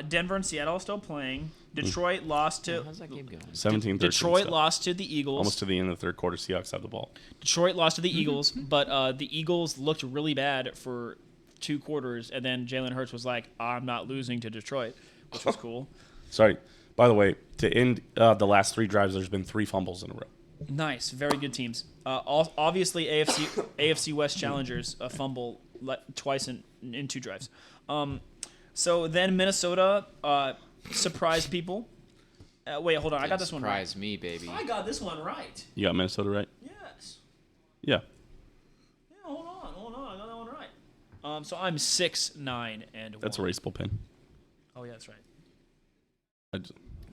Denver and Seattle are still playing. Detroit lost to how's that game going? 17-13. Detroit still. lost to the Eagles. Almost to the end of the third quarter. Seahawks have the ball. Detroit lost to the Eagles, but the Eagles looked really bad for 2 quarters, and then Jalen Hurts was like, I'm not losing to Detroit, which was cool. Sorry. By the way, to end the last 3 drives, there's been 3 fumbles in a row. Nice. Very good teams. Obviously, AFC West challengers fumble twice in 2 drives. So then Minnesota surprised people. Wait, hold on. I got this one right. Surprise me, baby. I got this one right. You got Minnesota right? Yes. Yeah. Yeah, hold on. I got that one right. So I'm 6-9 and 1. That's a raceable pin. Oh yeah, that's right.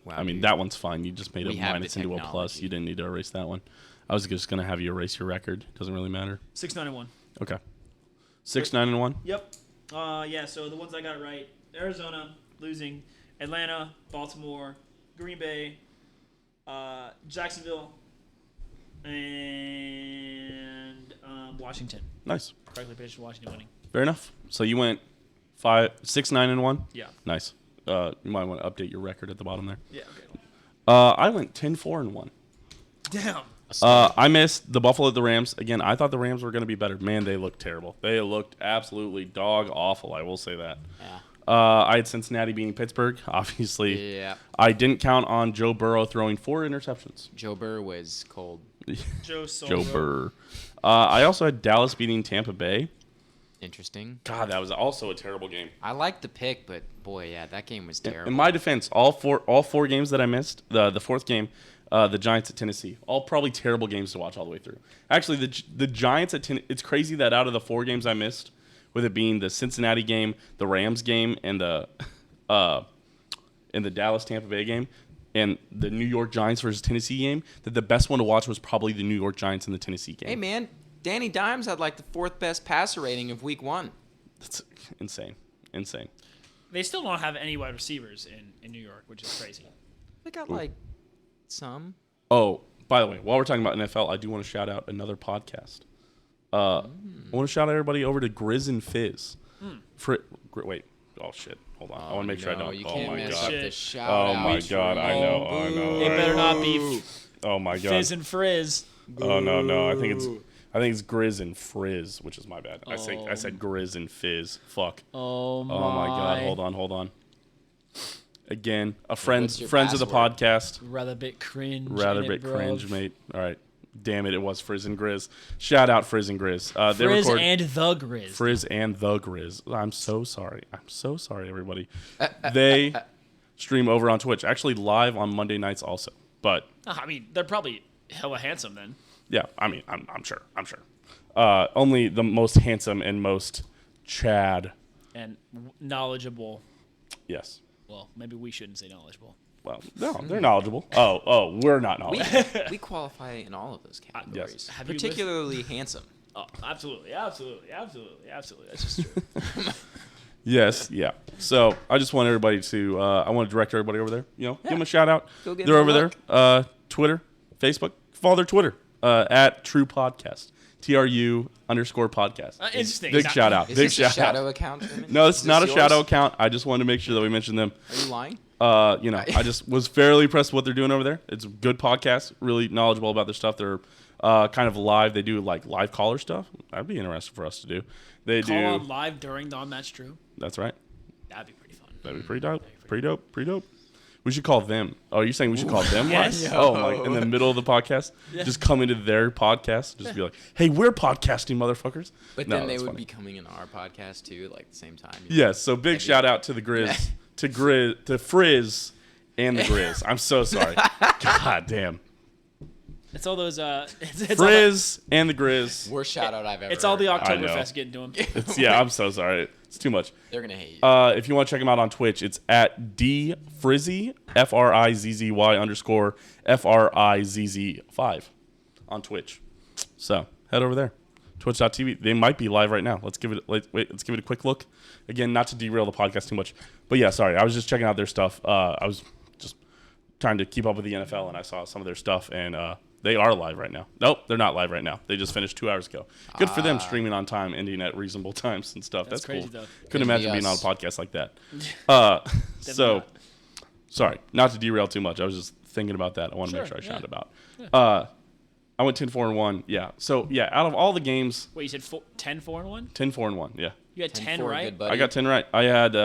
Wow, I mean, dude. that one's fine. You just made a We have minus the into a plus. technology. You didn't need to erase that one. I was just going to have you erase your record. Doesn't really matter. 6-9 and 1. Okay. 6-9-1. Yep. Yeah. So the ones I got right: Arizona losing, Atlanta, Baltimore, Green Bay, Jacksonville, and Washington. Nice. Correctly pitched, Washington winning. Fair enough. So you went 6-9-1. Yeah. Nice. You might want to update your record at the bottom there. Yeah. Okay. I went 10-4-1. Damn. I missed the Buffalo at the Rams. Again, I thought the Rams were going to be better. Man, they looked terrible. They looked absolutely dog awful. I will say that. Yeah. I had Cincinnati beating Pittsburgh. Obviously, Yeah. I didn't count on Joe Burrow throwing 4 interceptions. Joe Burr was cold. Joe Solo. Joe Burr. I also had Dallas beating Tampa Bay. Interesting. God, that was also a terrible game. I liked the pick, but boy, yeah, that game was terrible. In my defense, all four games that I missed, the fourth game, the Giants at Tennessee, all probably terrible games to watch all the way through. Actually, the Giants at it's crazy that out of the 4 games I missed, with it being the Cincinnati game, the Rams game, and the Dallas Tampa Bay game, and the New York Giants versus Tennessee game, that the best one to watch was probably the New York Giants and the Tennessee game. Hey, man, Danny Dimes had like the 4th best passer rating of Week 1. That's insane. Insane. They still don't have any wide receivers in New York, which is crazy. They got like some. Oh, by the way, while we're talking about NFL, I do want to shout out another podcast. I want to shout out everybody over to Grizz and Fizz. Wait. Oh, shit. Hold on. I want to make sure I no, don't. You Oh, can't my mess God. up the Shit. shout Oh, out my for God. I you. know. I know. It better not be Oh, my God. Fizz and Frizz. Oh, no. I think it's Grizz and Frizz, which is my bad. I said Grizz and Fizz. Fuck. Oh my. Oh, my God. Hold on. Again, friends your of the password? podcast. Rather bit cringe. Rather in it, bit cringe, bruv. mate. All right. Damn it, it was Frizz and Grizz. Shout out Frizz and Grizz. They Frizz record and the Grizz. Frizz and the Grizz. I'm so sorry. Everybody. They stream over on Twitch. Actually, live on Monday nights also. But I mean, they're probably hella handsome then. yeah, I mean, I'm sure. Only the most handsome and most Chad. And knowledgeable. Yes. Well, maybe we shouldn't say knowledgeable. Well, no, they're knowledgeable. Oh, we're not knowledgeable. We qualify in all of those categories. Yes. Have you Particularly handsome. Oh, absolutely. That's just true. Yes, yeah. So I just want everybody to, I want to direct everybody over there. Give them a shout out. Go give They're them over a there. look. Twitter, Facebook. Follow their Twitter at True Podcast. TRU_podcast. Interesting. Big shout out. Is Big this a shout shadow out. account? Truman? No, it's Is not a this shadow yours? account. I just wanted to make sure that we mentioned them. Are you lying? I just was fairly impressed with what they're doing over there. It's a good podcast, really knowledgeable about their stuff. They're kind of live. They do like live caller stuff. That'd be interesting for us to do. They Call do. on live during Dahm. That's true. That's right. That'd be pretty fun. That'd be pretty dope. Pretty dope. We should call them. Oh, you're saying we should call them Yes. live? Oh, like in the middle of the podcast? Just come into their podcast. Just be like, hey, we're podcasting, motherfuckers. But No, then they that's would funny. be coming in our podcast too, like at the same time. Yes, so big shout out to the Grizz, to Frizz and the Grizz. I'm so sorry. God damn. It's all those. It's Frizz and the Grizz. Worst shout out I've ever. It's all the heard. I know. Oktoberfest getting to him. Yeah, I'm so sorry. It's too much. They're gonna hate you. If you want to check him out on Twitch, it's at dfrizzy FRIZZY_FRIZZ5 on Twitch. So head over there. Twitch.tv. They might be live right now. Let's give it a quick look. Again, not to derail the podcast too much, but yeah, sorry. I was just checking out their stuff. I was just trying to keep up with the NFL, and I saw some of their stuff, and they are live right now. Nope, they're not live right now. They just finished 2 hours ago. Good for them streaming on time, ending at reasonable times and stuff. That's crazy, cool. though. Couldn't Couldn't imagine be being on a us. podcast like that. So, not. sorry, not to derail too much. I was just thinking about that. I want to make sure I shouted about. I went 10-4-1. Yeah. So yeah, out of all the games, Wait, you said 10-4-1? 10-4-1. Yeah. You had 10 10-4, right? good buddy. I got 10 right. I had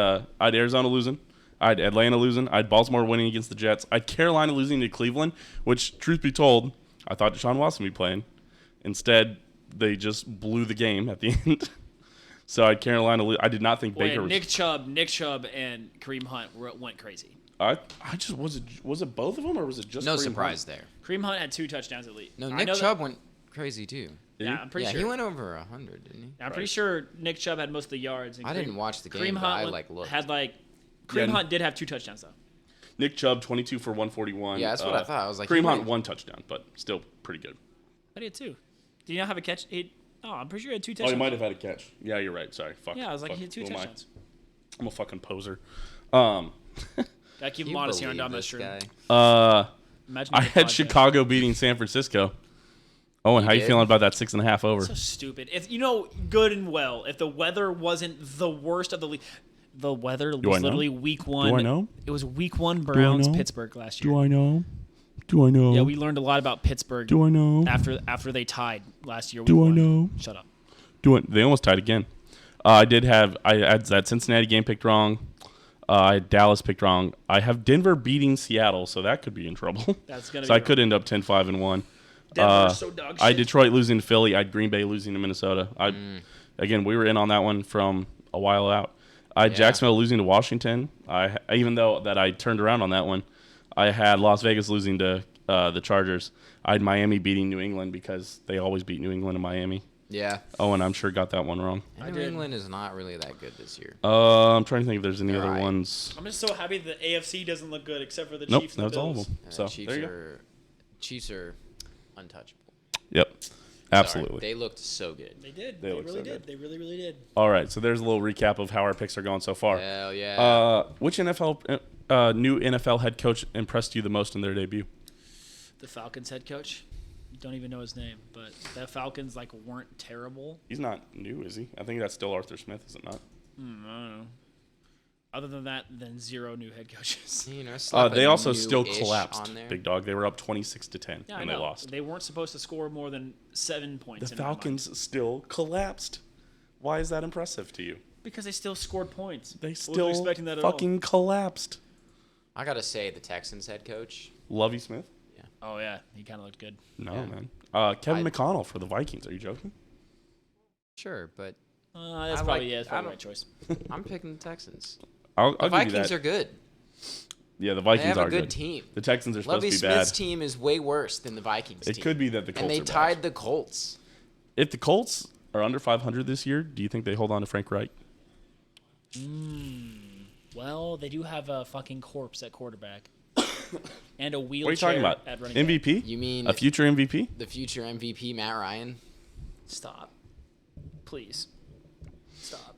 Arizona losing. I had Atlanta losing. I had Baltimore winning against the Jets. I had Carolina losing to Cleveland, which, truth be told, I thought Deshaun Watson would be playing. Instead, they just blew the game at the end. So I had Carolina. I did not think Wait, Baker was. Nick Chubb, and Kareem Hunt went crazy. I just was it both of them or was it just No Kareem surprise Hunt? there. Kareem Hunt had 2 touchdowns at least. No, I Nick know Chubb went crazy too. Did Yeah, he? I'm pretty Yeah, sure. he went over 100, didn't he? I'm pretty sure Nick Chubb had most of the yards. And I didn't watch the game, Kareem but Hunt I looked. looked. Kareem Yeah. Hunt did have 2 touchdowns though. Nick Chubb 22 for 141. Yeah, that's what I thought. I was like, Kareem he Hunt might- 1 touchdown, but still pretty good. I did too. Did he not have a catch? I'm pretty sure he had 2 Oh, touchdowns. he might have had a catch. Yeah, you're right. Sorry. Fuck. Yeah, I was like, Fuck. he had 2 Who am I? touchdowns. I'm a fucking poser. Gotta keep Can him you honest here on believe Dahm this Stream. guy? Imagine I being a had podcast. Chicago beating San Francisco. Owen, how you did? feeling about that 6.5 over? So stupid. If good and well, if the weather wasn't the worst of the league, the weather I was know? literally week 1. Do I know? It was week 1 Browns know? Pittsburgh last year. I know? Do I know? Yeah, we learned a lot about Pittsburgh I know? after they tied last year. Week 1. know? Shut up. They almost tied again. I had that Cincinnati game picked wrong. I had Dallas picked wrong. I have Denver beating Seattle, so that could be in trouble. That's gonna So be I could end up 10-5-1. Denver's so dog I shit. had Detroit losing to Philly. I had Green Bay losing to Minnesota. Again, we were in on that one from a while out. I had Yeah. Jacksonville losing to Washington. Even though that I turned around on that one, I had Las Vegas losing to the Chargers. I had Miami beating New England because they always beat New England and Miami. Yeah. Owen, I'm sure got that one wrong. And New England is not really that good this year. I'm trying to think if there's any They're other right. ones. I'm just so happy the AFC doesn't look good except for the Nope, Chiefs and that's the all Bills. of them. And So the Chiefs there you go. Chiefs are untouchable. Yep, Sorry, absolutely. they looked so good. They did. They They look really so did. good. They really, really did. All right, so there's a little recap of how our picks are going so far. Hell yeah. Which new NFL head coach impressed you the most in their debut? The Falcons head coach. Don't even know his name, but the Falcons weren't terrible. He's not new, is he? I think that's still Arthur Smith, is it not? I don't know. Other than that, then 0 new head coaches. You know, slap They a also still new-ish collapsed, on there. big dog. They were up 26-10 Yeah, I and know. they lost. They weren't supposed to score more than 7 points. The in my mind. Falcons still collapsed. Why is that impressive to you? Because they still scored points. They Wasn't still expecting that at fucking collapsed. I gotta say, the Texans head coach. Lovey Smith? all. Oh yeah, he kind of looked good. No, Yeah. man. Kevin I- McConnell for the Vikings. Are you joking? Sure, but That's I probably like- that's I probably the don't- right choice. I'm picking the Texans. I'll The give you Vikings that. are good. Yeah, the They Vikings have are a good team. The Texans are supposed Lovey to be Smith's bad. team is way worse than the Vikings It team. could be that the Colts and they are tied bad. the Colts. If the Colts are under 500 this year, do you think they hold on to Frank Reich? Well, they do have a fucking corpse at quarterback and a wheelchair What are you talking about? at running back. MVP? You mean A future MVP? the future MVP, Matt Ryan? Stop, please. Stop.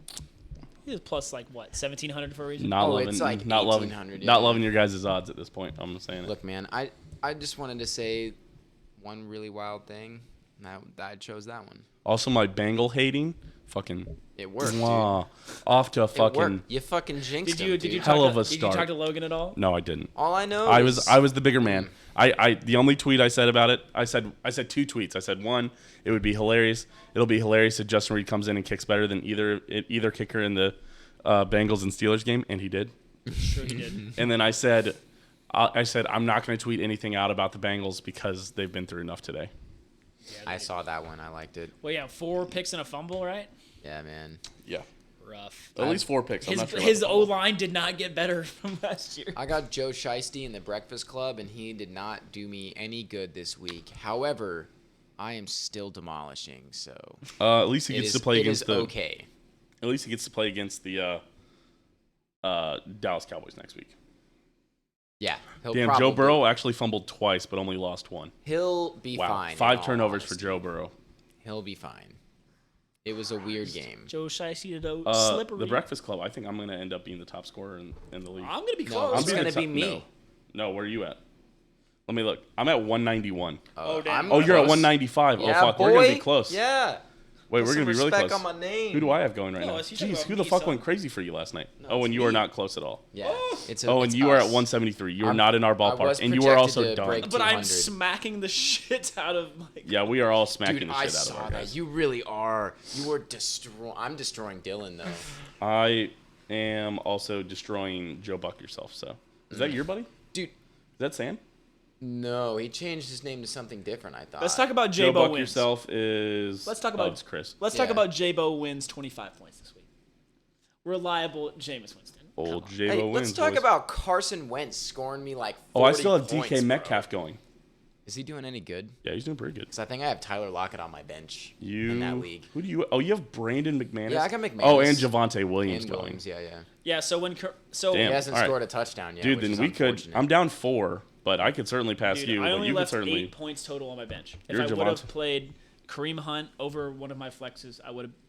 He was plus 1700 for a reason. Not Oh, loving, it's like not loving, 1800, not yeah. loving your guys' odds at this point. I'm saying it. Look, man, I just wanted to say one really wild thing. And I chose that one. Also, my Bengal hating, fucking It worked, dude. mwah, off to a It fucking. worked. You fucking jinxed Did you him, did you dude. talk Hell to, of a did you start. talk to Logan at all? No, I didn't. All I know I is was the bigger man. I the only tweet I said about it, I said two tweets. I said one, it would be hilarious. It'll be hilarious if Justin Reed comes in and kicks better than either kicker in the Bengals and Steelers game, and he did. Sure he did. And then I said I'm not going to tweet anything out about the Bengals because they've been through enough today. I saw that one. I liked it. Well, yeah, 4 picks and a fumble, right? Yeah, man. Yeah. Rough. At least 4 picks. I'm not sure His about O line did not get better from last year. I got Joe Shiesty in the Breakfast Club, and he did not do me any good this week. However, I am still demolishing, so at least he gets to play against the. okay. At least he gets to play against the Dallas Cowboys next week. Yeah. Damn, Joe Burrow actually fumbled twice, but only lost 1. He'll be Wow, fine. 5 turnovers for Joe Burrow. He'll be fine. It was a weird game. Joe Shiesty to slippery. The Breakfast Club. I think I'm going to end up being the top scorer in the league. I'm gonna be No, close. it's going to be me. No, where are you at? Let me look. I'm at 191. Oh, damn. Oh, you're at close. 195. Yeah, oh, fuck. boy. We're going to be close. Yeah. Wait, Put we're going to be some really respect close. on my name. Who do I have going right No, now? is he talking Jeez, about who the me, fuck son? went crazy for you last night? No, Oh, and it's you are me. not close at all. Yeah. It's Oh, and it's you are at us. 173. You are I'm- not in our I ballpark. was And you are projected also to done. break But I'm 200. smacking the shit out of Mike. Yeah, we are all smacking Dude, the I shit out of saw our that. guys. You really are. You were destroying. I'm destroying Dylan though. I am also destroying Joe Buck yourself. So, is that your buddy? Dude, Is that Sam? no, he changed his name to something different. I thought. Let's talk about Joe J-Bo Buck wins. yourself is. Let's talk about- it's Chris. Let's talk Yeah. about J-Bo wins 25 points this week. Reliable Jameis Winston. Old Hey, J-Bo wins. let's talk boys. about Carson Wentz scoring me like 40 Oh, I still have points, DK bro. Metcalf going. Is he doing any good? Yeah, he's doing pretty good. Because I think I have Tyler Lockett on my bench You in that league. Who do you? Oh, you have Brandon McManus. Yeah, I got McManus. Oh, and Javante Williams And going. Williams, yeah. Yeah, so when Damn. He hasn't all right. scored a touchdown yet. Dude, which then is we could. unfortunate. I'm down 4, but I could certainly pass Dude, you. I But only you could left certainly. 8 points total on my bench. If You're I would have Javante. played Kareem Hunt over one of my flexes,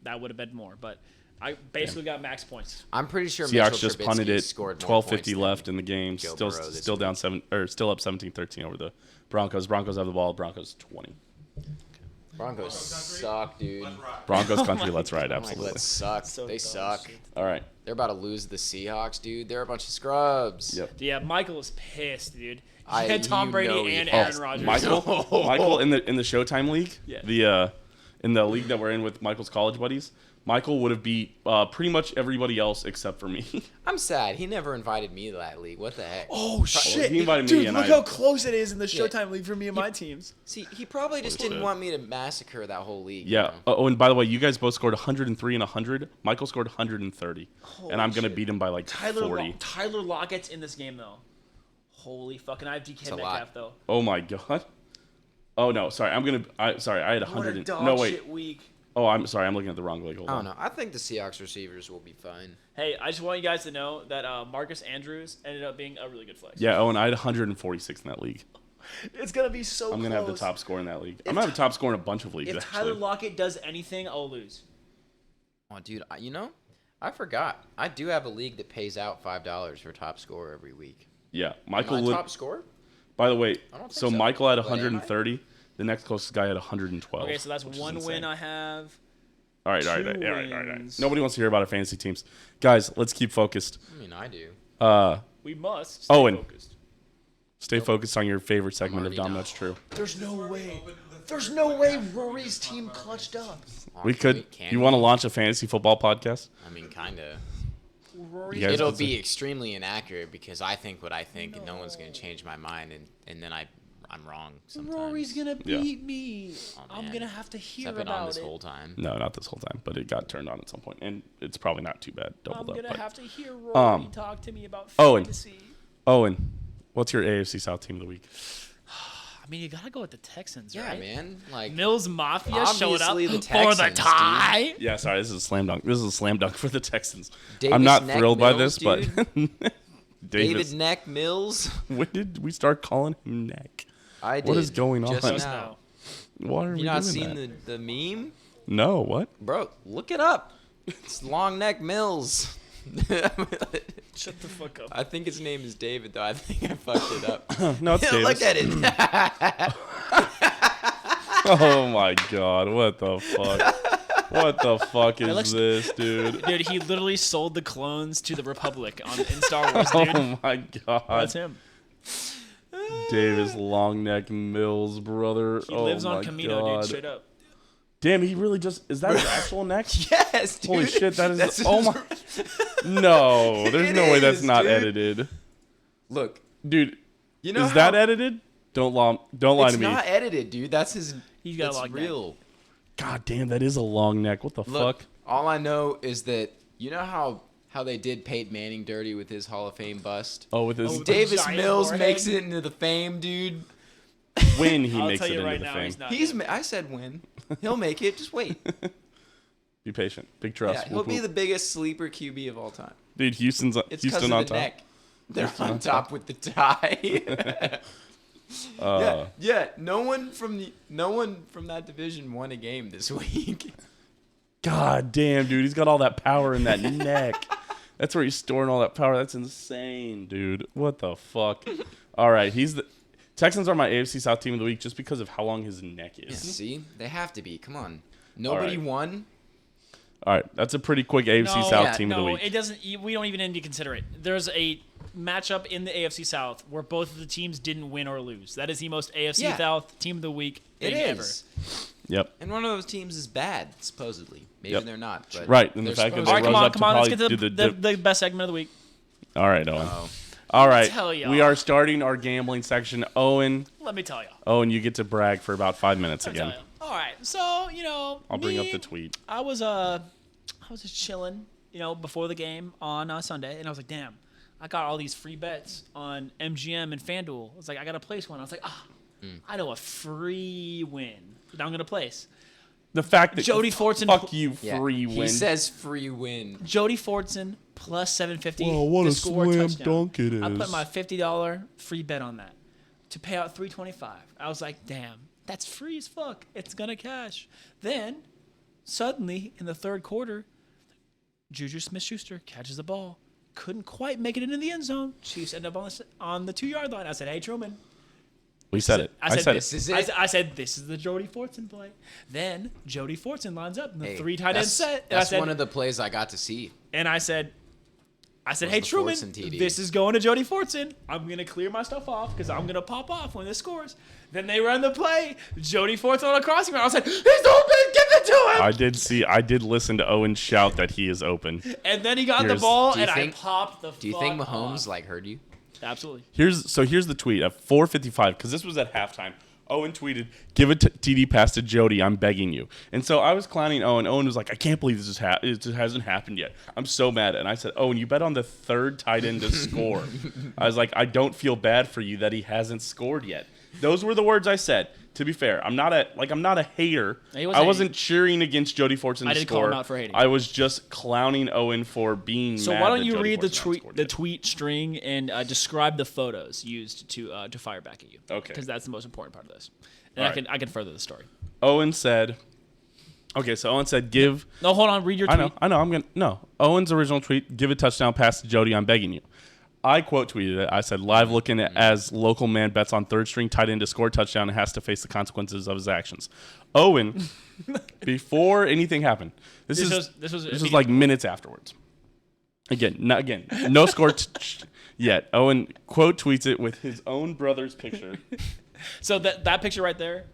that would have been more. But I basically got max points. I'm pretty sure Seahawks Mitchell just punted Trubisky it. scored more 12:50 points left than in the game. Joe Still, Burrow this still down week. 7 or still up 17-13 over the Broncos. Broncos have the ball. Broncos 20. Broncos suck, dude. Broncos country. Let's ride. I'm like, Absolutely. let's suck. So They dumb suck. shit. All right. They're about to lose to the Seahawks, dude. They're a bunch of scrubs. Yep. Yeah, Michael is pissed, dude. He I- had Tom you Brady know he and is. Aaron Rodgers. Michael in the Showtime league. Yeah. The in the league that we're in with Michael's college buddies. Michael would have beat pretty much everybody else except for me. I'm sad. He never invited me to that league. What the heck? Oh shit! he invited me Dude, and look I- how close it is in the Showtime league for me and my teams. See, he probably just didn't shit. want me to massacre that whole league. Yeah. You know? Oh, and by the way, you guys both scored 103 and 100. Michael scored 130, and I'm gonna shit. beat him by like 40. Tyler Lockett's in this game though. Holy fucking! I have DK a Metcalf lot. though. Oh my god. Oh no, sorry. I had 100. What a dog No wait. shit week. Oh, I'm sorry. I'm looking at the wrong league. Hold I on. don't know. I think the Seahawks receivers will be fine. Hey, I just want you guys to know that Marcus Andrews ended up being a really good flex. Yeah. Oh, and I had 146 in that league. It's gonna be so I'm close. gonna have the top score in that league. I'm gonna have the top score in a bunch of leagues. If actually. Tyler Lockett does anything, I'll lose. Oh, dude, I forgot. I do have a league that pays out $5 for top scorer every week. Yeah, Am Michael. I lit- top scorer? By the way, I don't think so so. Michael had Wait, am I? 130. The next closest guy had 112. Okay, so that's which is one insane. win I have. All right. two wins. Nobody wants to hear about our fantasy teams, guys. Let's keep focused. I mean, I do. We must stay Owen. focused. Stay focused on your favorite segment of already Dahm. down. That's true. There's no way. There's no way Rory's team clutched up. We could. Can You we? want to launch a fantasy football podcast? I mean, kind of. Rory's You guys It'll could be extremely inaccurate because I think what I think, and no one's going to change my mind, and then I'm wrong sometimes. Rory's gonna Yeah. beat me. Oh, I'm man. gonna have to hear I've been about on this it. whole time. No, not this whole time, but it got turned on at some point, and it's probably not too bad. I'm Doubled up. gonna But. have to hear Rory talk to me about Owen. fantasy. Owen, what's your AFC South team of the week? I mean, you gotta go with the Texans, Yeah, right? man. Like, Mills Mafia showed up Obviously the for the Texans, tie. Yeah, sorry, this is a slam dunk. This is a slam dunk for the Texans. Davis I'm not Neck thrilled by Mills, this, but Davis. David Neck Mills. When did we start calling him Neck? I did. What is going just on? now. Why are we You not doing seen that? the meme? No, what? Bro, look it up. It's Long Neck Mills. Shut the fuck up. I think his name is David, though. I think I fucked it up. No, it's Davis. Look at it. Oh my god, what the fuck? What the fuck is looks- this, dude? Dude, he literally sold the clones to the Republic in Star Wars, dude. Oh my god. That's him. Davis Longneck Mills, brother. He oh lives my on Camino, god. dude, straight up. Damn, he really just is that his actual neck? Yes, dude. Holy shit, that is That's oh his- my No, there's It no way that's is, not dude. edited. Look, Dude, you know is that how- edited? Don't lie It's to me. not edited, dude. That's his. He's got a That's long neck. real. God damn, that is a long neck. What the Look, fuck? all I know is that You know how they did Peyton Manning dirty with his Hall of Fame bust? Oh, with his Oh, Davis giant Mills forehead. makes it into the fame, dude. win, he I'll makes tell it you into right the now, fame. he's not. I said win. He'll make it. Just wait. Be patient. Big trust. Yeah, he'll Whoop, be whoop. the biggest sleeper QB of all time. Dude, Houston It's on of the top. neck. They're on top with the tie. Yeah. No one from that division won a game this week. God damn, dude. He's got all that power in that neck. That's where he's storing all that power. That's insane, dude. What the fuck? All right. Texans are my AFC South team of the week just because of how long his neck is. Yeah, see, they have to be. Come on. Nobody right. won. All right. That's a pretty quick AFC No, South team of the No, week. it doesn't. We don't even need to consider it. There's a matchup in the AFC South where both of the teams didn't win or lose. That is the most AFC Yeah. South team of the week It thing ever. is. Yep. And one of those teams is bad, supposedly. Maybe Yep. they're not. But Right, and the they're fact that supposed they All right, to come rose on, up to come on. Let's probably get to do the best segment of the week. All right, Owen. Oh. All right. tell y'all. We are starting our gambling section. Owen, Let me tell you. you get to brag for about 5 minutes Let me tell again. you. All right, so I'll bring up the tweet. I was just chilling, before the game on Sunday, and I was like, damn, I got all these free bets on MGM and FanDuel. I was like, I gotta place one. I was like, I know a free win that I'm gonna place. The fact that Jody Fortson. fuck you, Yeah. free He win. says free win. Jody Fortson plus 750 Whoa, what to a score a slam touchdown. dunk it I is. put my $50 free bet on that to pay out $325. I was like, damn, that's free as fuck. It's gonna cash. Then suddenly in the third quarter, Juju Smith-Schuster catches the ball, couldn't quite make it into the end zone. Chiefs end up on the 2-yard line. I said, hey Truman. We said it. I said this it. is it. I said, this is the Jody Fortson play. Then Jody Fortson lines up in the Hey, 3 tight end that's- set. And That's I said, one of the plays I got to see. and I said, hey the Truman, Fortson TD. this is going to Jody Fortson. I'm gonna clear my stuff off because I'm gonna pop off when this scores. Then they run the play. Jody Fortson on a crossing route. I was like, he's open, give it to him. I did listen to Owen shout that he is open. And then he got the Here's- ball, Do you and think- I popped the. Do you think fuck Mahomes off. heard you? Absolutely. Here's the tweet at 4:55 because this was at halftime. Owen tweeted, "Give a TD pass to Jody. I'm begging you." And so I was clowning Owen. Owen was like, "I can't believe it just hasn't happened yet. I'm so mad." And I said, "Owen, you bet on the third tight end to score." I was like, "I don't feel bad for you that he hasn't scored yet." Those were the words I said. To be fair, I'm not a hater. He wasn't I wasn't cheering against Jody Fortson. I didn't call him out for hating. I was just clowning Owen for being. So mad why don't that you Jody read the Fortson tweet, scored the yet. tweet string, and describe the photos used to fire back at you? Okay. Because that's the most important part of this. And All right. I can further the story. Owen said. Okay, so Owen said, "Give." No, hold on. Read your tweet. I know. Owen's original tweet: "Give a touchdown pass to Jody. I'm begging you." I quote tweeted it. I said, "Live looking at as local man bets on third string tight end to score a touchdown and has to face the consequences of his actions." Owen, before anything happened, this was like minutes afterwards. Again, no score yet. Owen quote tweets it with his own brother's picture. So that picture right there,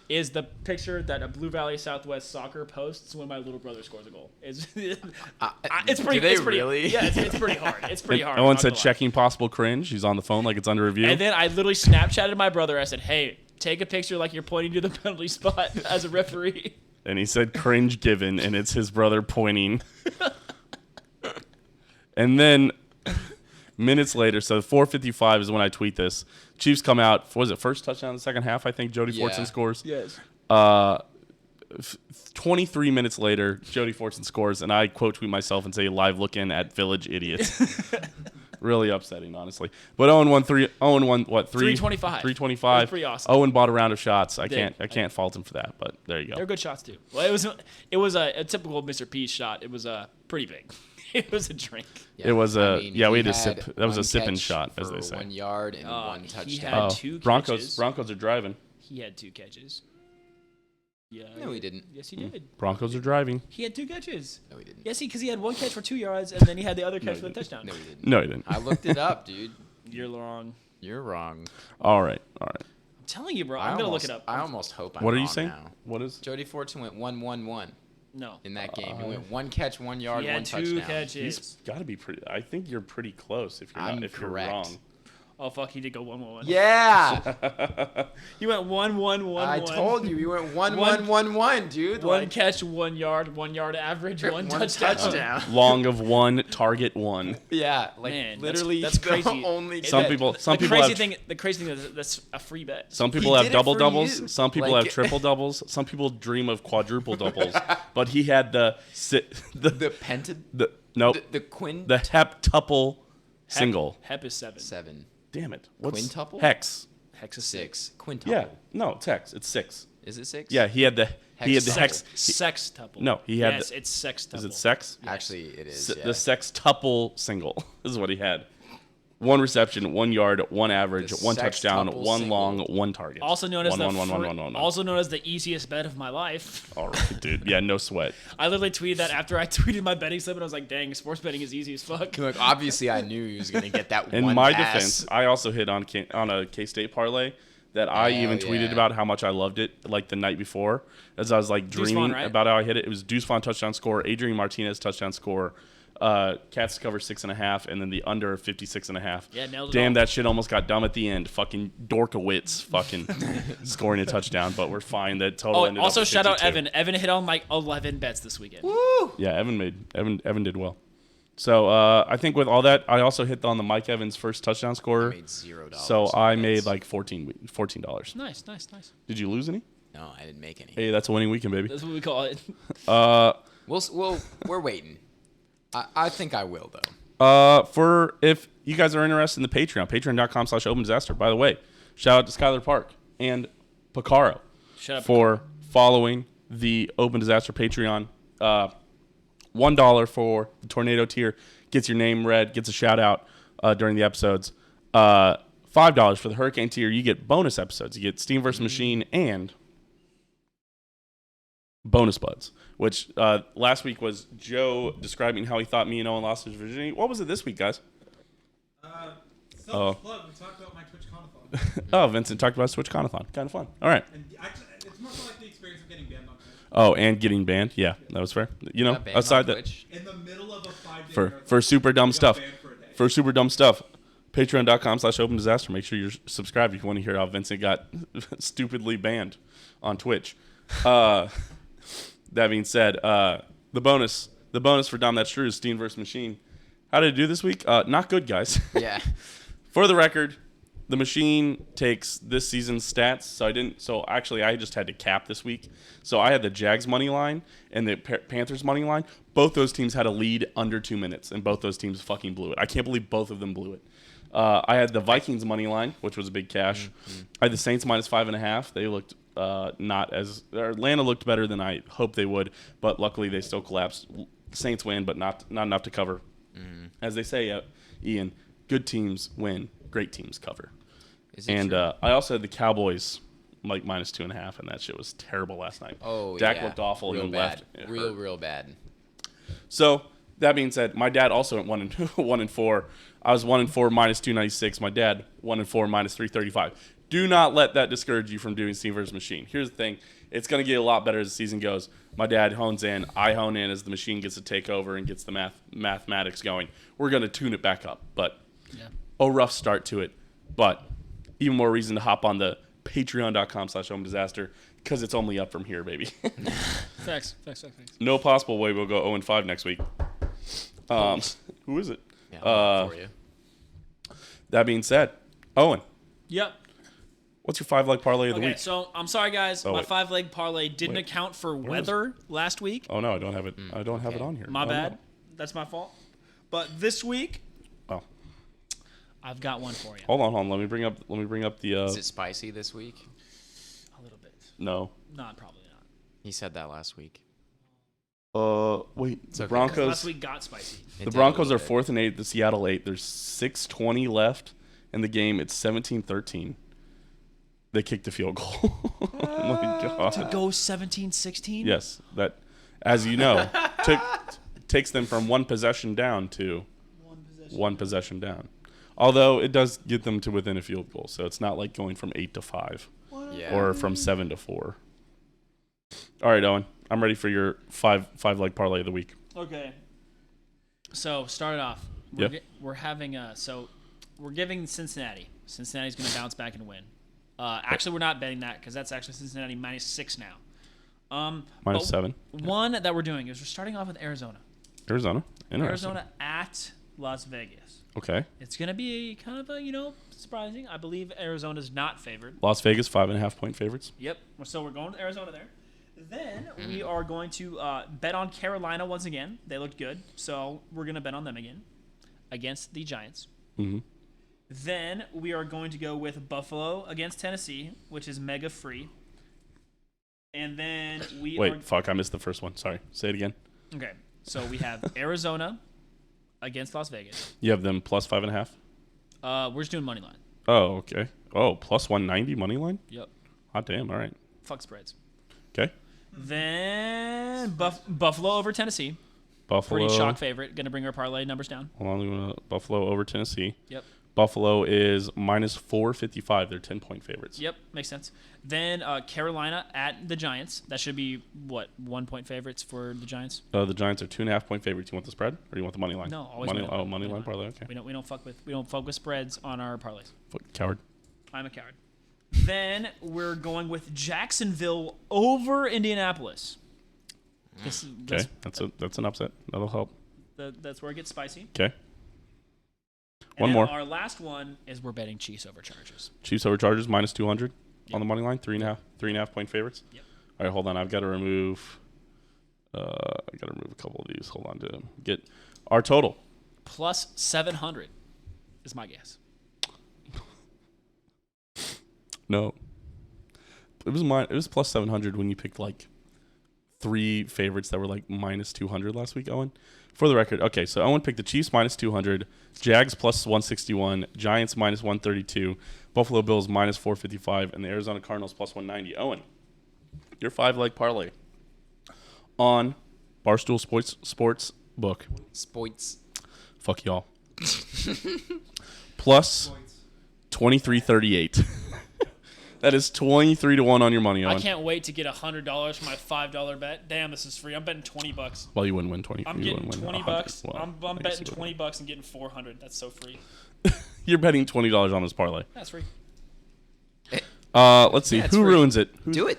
is the picture that a Blue Valley Southwest soccer posts when my little brother scores a goal. It's pretty. Do they it's pretty, really? Yeah, it's pretty hard. It's pretty hard. Owen I'm not said, gonna lie. "Checking possible cringe." He's on the phone like it's under review. And then I literally Snapchatted my brother. I said, "Hey, take a picture like you're pointing to the penalty spot as a referee." And he said cringe given, and it's his brother pointing. And then minutes later, so 4:55 is when I tweet this. Chiefs come out. Was it first touchdown in the second half? I think Jody Yeah. Fortson scores. Yes. 23 minutes later, Jody Fortson scores, and I quote tweet myself and say, "Live looking at Village Idiots." Really upsetting, honestly. But Owen won 325. 325. It was pretty awesome. Owen bought a round of shots. I Did. can't fault him for that. But there you go. They're good shots too. Well, it was a typical Mr. P shot. It was pretty big. It was a drink. It was a- he we had to sip. had That was a one sipping catch shot, as for they say. 1 yard and one he touchdown. had Oh, two Broncos catches. Broncos are driving. He had 2 catches. Yeah. No, he didn't. Yes, he did. Broncos are driving. He had 2 catches. No, he didn't. Yes, because he had 1 catch for 2 yards, and then he had the other catch he for the didn't. touchdown. No, he didn't. No, he didn't. I looked it up, dude. You're wrong. You're wrong. All right. I'm telling you, bro. I'm gonna look it up. I almost hope I'm What are you wrong saying? now. What is? Jody Fortson went 1-1-1 No. in that game. He went 1 catch, 1 yard, He 1 had 2 touchdown. catches. He's got to be pretty. I think you're pretty close if you're I'm not. If correct. you're wrong. Oh fuck, he did go 1-1-1. Yeah. He went 1-1-1-1. I told you. He went 1-1-1-1, dude. One Like, catch, 1 yard, 1 yard average, one touchdown. Long of one, target one. Yeah, like Man, literally that's the crazy. only Some bet. people The crazy thing is that's a free bet. Some He people have did it double for doubles. you. Some people Like- have triple doubles. Some people dream of quadruple doubles. But he had the the penta nope the quin the heptuple single. Hep is 7. 7 Damn it! What's Quintuple? hex? Hex is 6 quintuple. Yeah, no, it's hex. It's 6. Is it 6? Yeah, he had the hex. Sextuple. No, he had Yes, the- it's sextuple. Is it sex? Actually, it is. The Yeah. sextuple single. This is what he had. 1 reception, 1 yard, 1 average, The 1 touchdown, sextuple 1 single. long, 1 target. Also known as One. also known as the easiest bet of my life. All right, dude. Yeah, no sweat. I literally tweeted that after I tweeted my betting slip, and I was like, "Dang, sports betting is easy as fuck." Look, obviously, I knew he was gonna get that In one my pass. defense, I also hit on a K-State parlay that I Hell even tweeted yeah. about how much I loved it like the night before as I was like Deuce dreaming Vaughn, right? about how I hit it. It was Deuce Vaughn touchdown score, Adrian Martinez touchdown score, Cats to cover 6.5, and then the under 56.5. Yeah, nailed it Damn, all. that shit almost got dumb at the end. Fucking Dorkowitz fucking scoring a touchdown, but we're fine. That total Oh, ended also up at shout out 52. Evan. Evan hit on like 11 bets this weekend. Woo! Yeah, Evan did well. So I think with all that, I also hit on the Mike Evans first touchdown scorer. I made $0. So I on made bets. like $14. Nice. Did you lose any? No, I didn't make any. Hey, that's a winning weekend, baby. That's what we call it. We're waiting. I think I will though. For if you guys are interested in the Patreon, patreon.com/open disaster. By the way, shout out to Skylar Park and Picaro Shut up. for following the Open Disaster Patreon. $1 for the tornado tier gets your name read, gets a shout out during the episodes. $5 for the hurricane tier, you get bonus episodes. You get Steam vs. Machine and bonus buds, which last week was Joe describing how he thought me and Owen lost his virginity. What was it this week, guys? Self-plug. We talked about my Twitch Conathon. Oh, Vincent talked about Switch Conathon. Kind of fun. All right. And actually, it's more so like the experience of getting banned on Twitch. Oh, and getting banned. Yeah, that was fair. You know, Got banned outside on that, Twitch. In the middle of a 5-day for marathon, super dumb we got stuff. banned for a day. For super dumb stuff, patreon.com/open disaster. Make sure you're subscribed if you want to hear how Vincent got stupidly banned on Twitch. That being said, the bonus for Dahm That's True is Steam vs. Machine. How did it do this week? Not good, guys. Yeah. For the record, the machine takes this season's stats. So actually, I just had to cap this week. So I had the Jags money line and the Panthers money line. Both those teams had a lead under 2 minutes, and both those teams fucking blew it. I can't believe both of them blew it. I had the Vikings money line, which was a big cash. I had the Saints -5.5. They looked not as Atlanta looked better than I hoped they would, but luckily they still collapsed. Saints win, but not enough to cover. As they say, Ian, good teams win, great teams cover. Is it And true? I also had the Cowboys like -2.5, and that shit was terrible last night. Oh, Dak yeah. looked awful Real and bad. left. It hurt. Real bad. So that being said, my dad also went 1-4. I was 1-4 -296. My dad 1-4 -335. Do not let that discourage you from doing Steam vs. Machine. Here's the thing: it's going to get a lot better as the season goes. My dad hones in, I hone in as the machine gets to take over and gets the mathematics going. We're going to tune it back up, but a rough start to it. But even more reason to hop on the patreon.com/home disaster because it's only up from here, baby. Facts. No possible way we'll go 0-5 next week. Who is it? Yeah, I'm for you. That being said, Owen, Yep. what's your 5-leg parlay of the Okay, week? so I'm sorry, guys. Oh, my wait. 5-leg parlay didn't Wait. account for is weather last week. Oh no, I don't have it. I don't have it okay. on here. My Oh, bad. no. That's my fault. But this week, Oh, I've got one for you. hold on. Let me bring up the. Is it spicy this week? A little bit. No. Not probably not. He said that last week. Wait. The okay. Broncos. Last week got spicy. It The did a Broncos are little bit. 4th and 8. The Seattle 8. There's 6:20 left in the game. It's 17-13. They kicked a field goal. Oh my god. To go 17-16? Yes, that, as you know, takes them from one possession down to one possession down. Although it does get them to within a field goal, so it's not like going from 8 to 5 Yeah. or from 7 to 4. All right, Owen, I'm ready for your five-leg parlay of the week. Okay. So, start it off. Yep. We're having so we're giving Cincinnati. Cincinnati's going to bounce back and win. Actually, we're not betting that because that's actually Cincinnati -6 now. -7. One that we're doing is we're starting off with Arizona. Arizona. Interesting. Arizona at Las Vegas. Okay. It's going to be kind of a, surprising. I believe Arizona's not favored. Las Vegas 5.5-point favorites. Yep. So we're going to Arizona there. Then we are going to bet on Carolina once again. They looked good, so we're going to bet on them again against the Giants. Mm-hmm. Then we are going to go with Buffalo against Tennessee, which is mega free. And then I missed the first one. Sorry. Say it again. Okay. So we have Arizona against Las Vegas. You have them plus 5.5? We're just doing money line. Oh, okay. Oh, plus 190 money line? Yep. Hot damn. All right. Fuck spreads. Okay. Then Buffalo over Tennessee. Buffalo. Pretty shock favorite. Going to bring our parlay numbers down. Hold on. Buffalo over Tennessee. Yep. Buffalo is -455. They're 10-point favorites. Yep, makes sense. Then Carolina at the Giants. That should be, 1-point favorites for the Giants? The Giants are 2.5-point favorites. You want the spread or do you want the money line? No, always money. money line. Money line parlay. Okay. We don't fuck with spreads on our parlays. Coward. I'm a coward. Then we're going with Jacksonville over Indianapolis. Okay, that's an upset. That'll help. That's where it gets spicy. Okay. And One then more. Our last one is we're betting Chiefs over Chargers. Chiefs over Chargers -200 Yep. on the money line. 3.5-point favorites. Yep. All right, hold on. I've got to remove. I got to remove a couple of these. Hold on to get our total. Plus 700 is my guess. No. It was plus 700 when you picked like 3 favorites that were like -200 last week, Owen. For the record, okay, so Owen picked the Chiefs -200, Jags plus 161, Giants -132, Buffalo Bills -455, and the Arizona Cardinals plus 190. Owen, your 5-leg parlay on Barstool Sports book. Spoits. Fuck y'all. Plus 2338. That is 23-1 on your money, Owen. I can't wait to get $100 for my $5 bet. Damn, this is free. I'm betting $20. Well, you wouldn't win 20. I'm you getting wouldn't win $20. 100. Well, I'm I guess betting you wouldn't. $20 and getting $400. That's so free. You're betting $20 on this parlay. That's free. Let's see. Yeah, it's Who free. ruins it? Do it.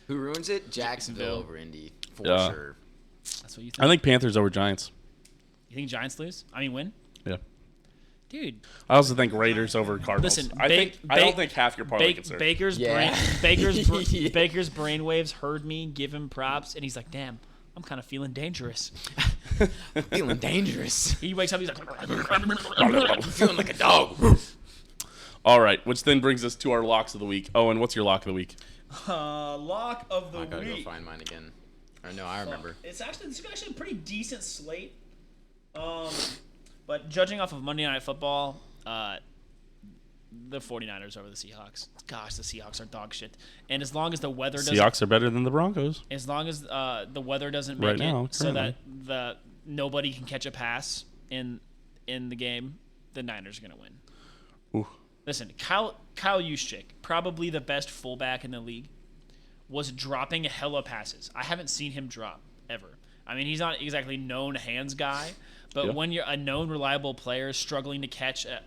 Who ruins it? Jacksonville over Indy. For sure. That's what you think. I think Panthers over Giants. You think Giants lose? I mean, win? Yeah. Dude. I also think Raiders over Cardinals. Listen, I don't think half your parlay can serve. Baker's Yeah. Baker's brainwaves heard me, give him props, and he's like, "Damn, I'm kind of feeling dangerous." Feeling dangerous. He wakes up, he's like, Feeling like a dog. All right, which then brings us to our locks of the week. Owen, what's your lock of the week? "Lock of the I gotta go week." find mine again. Or no, I remember. It's actually a pretty decent slate. But judging off of Monday Night Football, the 49ers over the Seahawks. Gosh, the Seahawks are dog shit. And as long as the weather doesn't, Seahawks are better than the Broncos. as long as the weather doesn't Right make now, it so that nobody can catch a pass in the game, the Niners are gonna win. Ooh. Listen, Kyle Juszczyk, probably the best fullback in the league, was dropping hella passes. I haven't seen him drop ever. I mean, he's not exactly known hands guy, but Yep. when you're a known reliable player struggling to catch a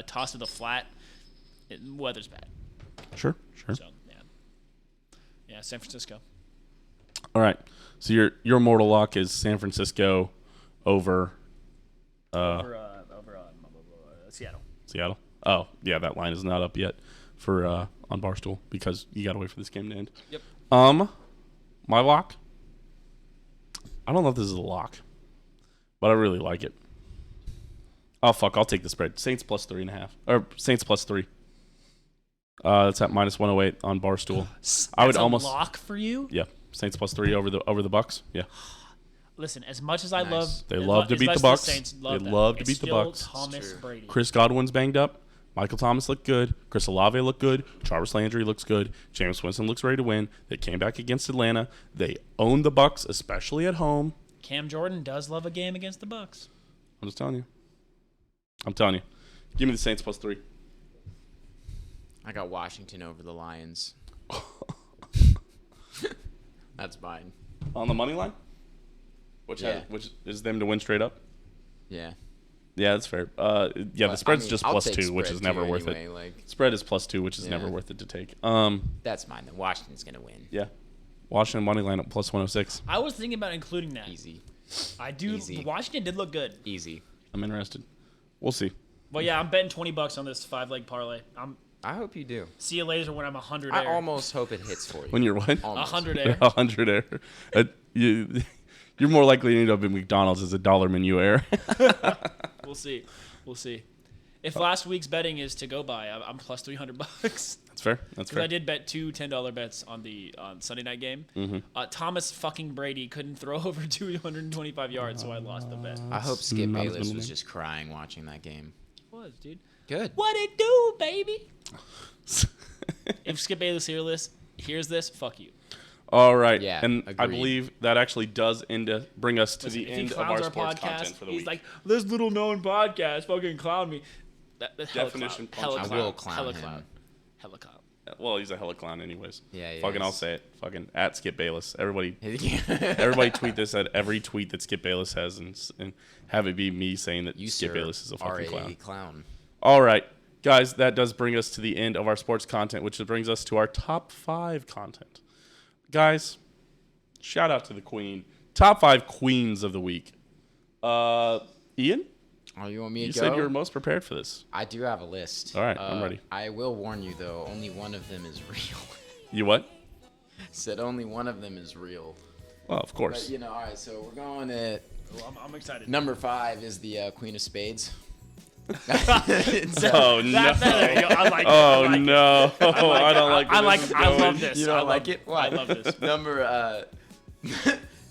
toss to the flat, weather's bad. Sure. So yeah, San Francisco. All right. So your mortal lock is San Francisco over Over Seattle. Seattle. Oh, yeah, that line is not up yet for on Barstool because you got to wait for this game to end. Yep. My lock. I don't know if this is a lock, but I really like it. Oh fuck! I'll take the spread. Saints plus 3.5 or Saints plus 3. That's at -108 on Barstool. I would That's a almost lock for you. yeah. Saints plus 3 over the Bucks. Yeah. Listen, as much as I Nice. love, They love to as beat much the as Bucs. Saints They love that, love to it's beat the still Bucs. Thomas true. Brady. Chris Godwin's banged up. Michael Thomas looked good. Chris Olave looked good. Jarvis Landry looks good. James Winston looks ready to win. They came back against Atlanta. They owned the Bucs, especially at home. Cam Jordan does love a game against the Bucks. I'm just telling you. Give me the Saints plus 3. I got Washington over the Lions. That's mine. On the money line? Which Yeah. which is them to win straight up? Yeah. Yeah, that's fair. Yeah, the spread's just I'll plus take 2, which spread is never too worth anyway, it. Like, Spread is plus 2, which is never Yeah. worth it to take. that's mine. Then Washington's gonna win. Yeah. Washington money line at plus 106. I was thinking about including that. Easy. I do. Easy. Washington did look good. Easy. I'm interested. We'll see. Well, yeah, I'm betting $20 on this 5-leg parlay. I hope you do. See you later when I'm 100 I air. almost hope it hits for you. When you're what? Almost. 100 air. 100 air. You're more likely to end up in McDonald's as a dollar menu air. We'll see. We'll see. If last week's betting is to go by, I'm plus $300. That's fair. That's Because fair. I did bet two $10 bets on the Sunday night game. Mm-hmm. Thomas fucking Brady couldn't throw over 225 yards, so I lost the bet. I hope Skip Not his Bayless middle was name. just crying watching that game. Was, dude. Good. What it do, baby? If Skip Bayless hears this, fuck you. All right. Yeah, and I agreed. believe that actually does bring us to Listen, the if he end of clowns our sports content for the he's week. like, this little known podcast fucking clown me. That's hella Definition clown. Hella punch. I clown. will clown Hella him. clown. Hella clown. Well, he's a hella clown anyways. Yeah, he Fucking, I'll is. say it. Fucking at Skip Bayless. Everybody Everybody tweet this at every tweet that Skip Bayless has and have it be me saying that You, Skip sir, Bayless is a are fucking a clown. clown. All right. Guys, that does bring us to the end of our sports content, which brings us to our top 5 content. Guys, shout out to the queen. Top 5 queens of the week. Ian, Oh, you want me to you go? said you were most prepared for this. I do have a list. All right, I'm ready. I will warn you, though, only one of them is real. You what? Said only one of them is real. Well, of course. But, all right, so we're going at Well, I'm excited. number 5 is the Queen of Spades. Oh, no. There you go. I like it. Oh, I like it. no. I don't like I where like. this is I going. love this. You don't I love, like it? Why? I love this.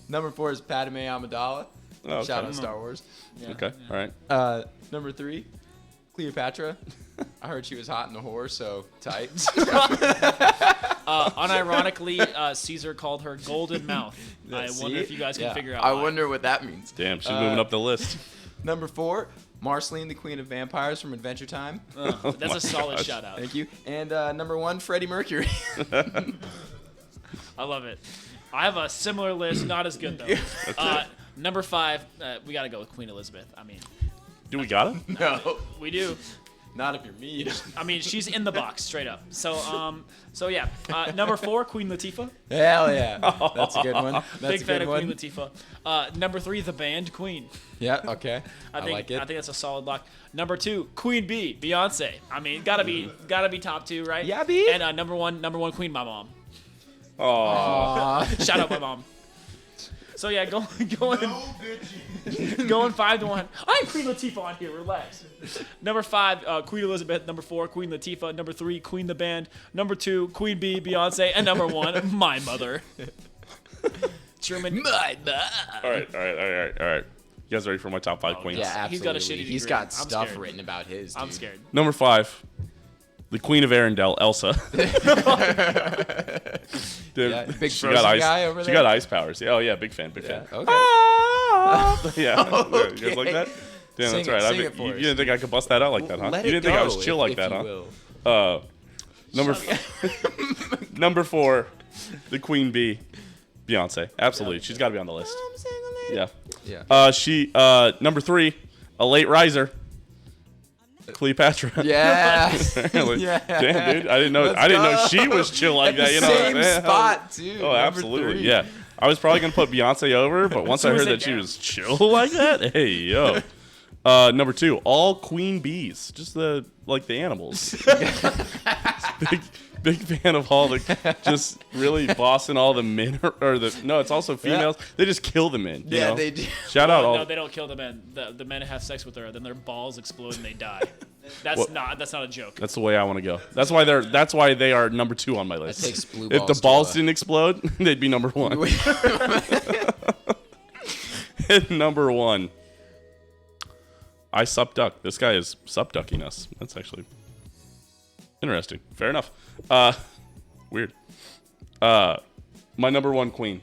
Number 4 is Padme Amidala. Oh, okay. Shout out Star Wars. Okay, all right. Number 3, Cleopatra. I heard she was hot in the whore, so tight. Unironically, Caesar called her Golden Mouth. I See? wonder if you guys can Yeah. figure out. I why. wonder what that means. Damn, she's moving up the list. Number 4, Marceline, the Queen of Vampires from Adventure Time. That's a solid gosh. shout out. Thank you. And number 1, Freddie Mercury. I love it. I have a similar list, not as good though. Number 5, we gotta go with Queen Elizabeth. I mean, Do we got it? No, we do. not if you're me. I mean, she's in the box straight up. So yeah. Number 4, Queen Latifah. Hell yeah. That's a good one. That's Big a fan good of one. Queen Latifah. Number 3, the band Queen. Yeah, okay. I think like it. I think that's a solid block. Number 2, Queen Bee, Beyonce. I mean, gotta be top 2, right? Yeah, B. And number one Queen, my mom. Oh, Shout out my mom. So yeah, going 5-1. I'm Queen Latifah on here. Relax. Number 5, Queen Elizabeth. Number 4, Queen Latifah. Number 3, Queen the Band. Number 2, Queen Bee, Beyonce, and number 1, my mother. Truman. My all right. You guys ready for my top 5 queens? Yeah, absolutely. He's got a shitty He's degree. got I'm stuff scared. written about his. I'm dude. scared. Number 5, the Queen of Arendelle, Elsa. Dude, Yeah, big she Frozen got ice. guy over She there? got ice powers. Yeah, oh yeah, big fan, big fan. Okay. Yeah, you guys like that? Damn, Sing that's right. it- I sing mean, it for you us. didn't think I could bust that out like that, huh? Let You it didn't think I was go, chill like if that, you huh? will. Number 4, the Queen Bee, Beyonce. Absolutely, she's got to be on the list. Yeah. Yeah. She number 3, a late riser, Cleopatra. Yeah. Apparently. Yeah. Damn, dude, I didn't know. Let's I didn't know go. she was chill like At that. the You know, same man. spot too. Oh, number absolutely. 3. Yeah. I was probably gonna put Beyonce over, but once I soon as heard they that she can. was chill like that, hey yo. Number 2, all queen bees, just the animals. big fan of all the just really bossing all the men or the no, it's also females. They just kill the men. You Yeah, know? they do. Shout out all. No, they don't kill the men. The men have sex with her, then their balls explode and they die. That's What? not a joke. That's the way I want to go. That's why they are number 2 on my list. takes blue If the balls to, balls didn't explode, they'd be number 1. And number 1, I sup duck. This guy is sup ducking us. That's actually interesting. Fair enough. Weird. My number 1 queen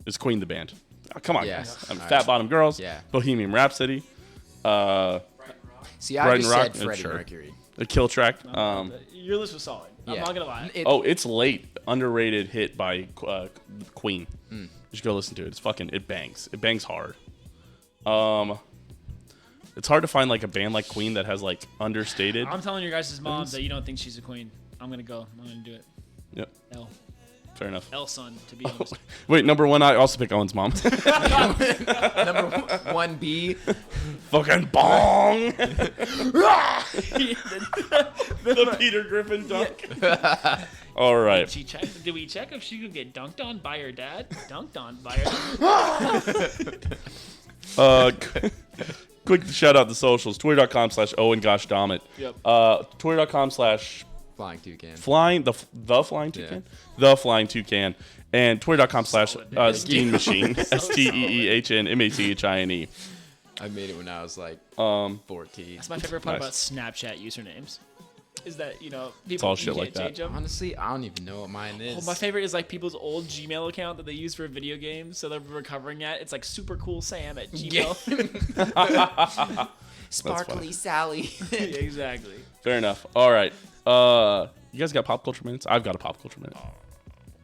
is Queen the Band. Oh, come on, Yes. guys. I mean, All Fat right. Bottom Girls. Yeah. Bohemian Rhapsody. See, I Brighton just Rock, said Freddie sure. Mercury. The Kill Track. Your list was solid. I'm Yeah. not gonna lie. Oh, it's late. Underrated hit by Queen. Hmm. You should go listen to it. It bangs. It bangs hard. It's hard to find like a band like Queen that has like understated. I'm telling your guys' moms that you don't think she's a queen. I'm gonna go. I'm gonna do it. Yep. L. Fair enough. L son, to be honest. Wait, number one, I also pick Owen's mom. Number 1B. Fucking bong. The Peter Griffin dunk. All right. Did we check if she could get dunked on by her dad? Dunked on by her dad. Quick shout out the socials. Twitter.com/Owen gosh damn it. Yep. Twitter.com/ Flying toucan. Flying the flying toucan, the flying toucan, and Twitter.com/ Steam Machine, STEEHNMACHINE. I made it when I was like 14. That's my favorite part Nice. about Snapchat usernames. Is that people all you shit like can't that. change them. Honestly, I don't even know what mine is. Oh, my favorite is like people's old Gmail account that they use for video games, so they're recovering at. It's like super cool Sam at Gmail. Sparkly Sally. Exactly. Fair enough. All right. You guys got pop culture minutes? I've got a pop culture minute.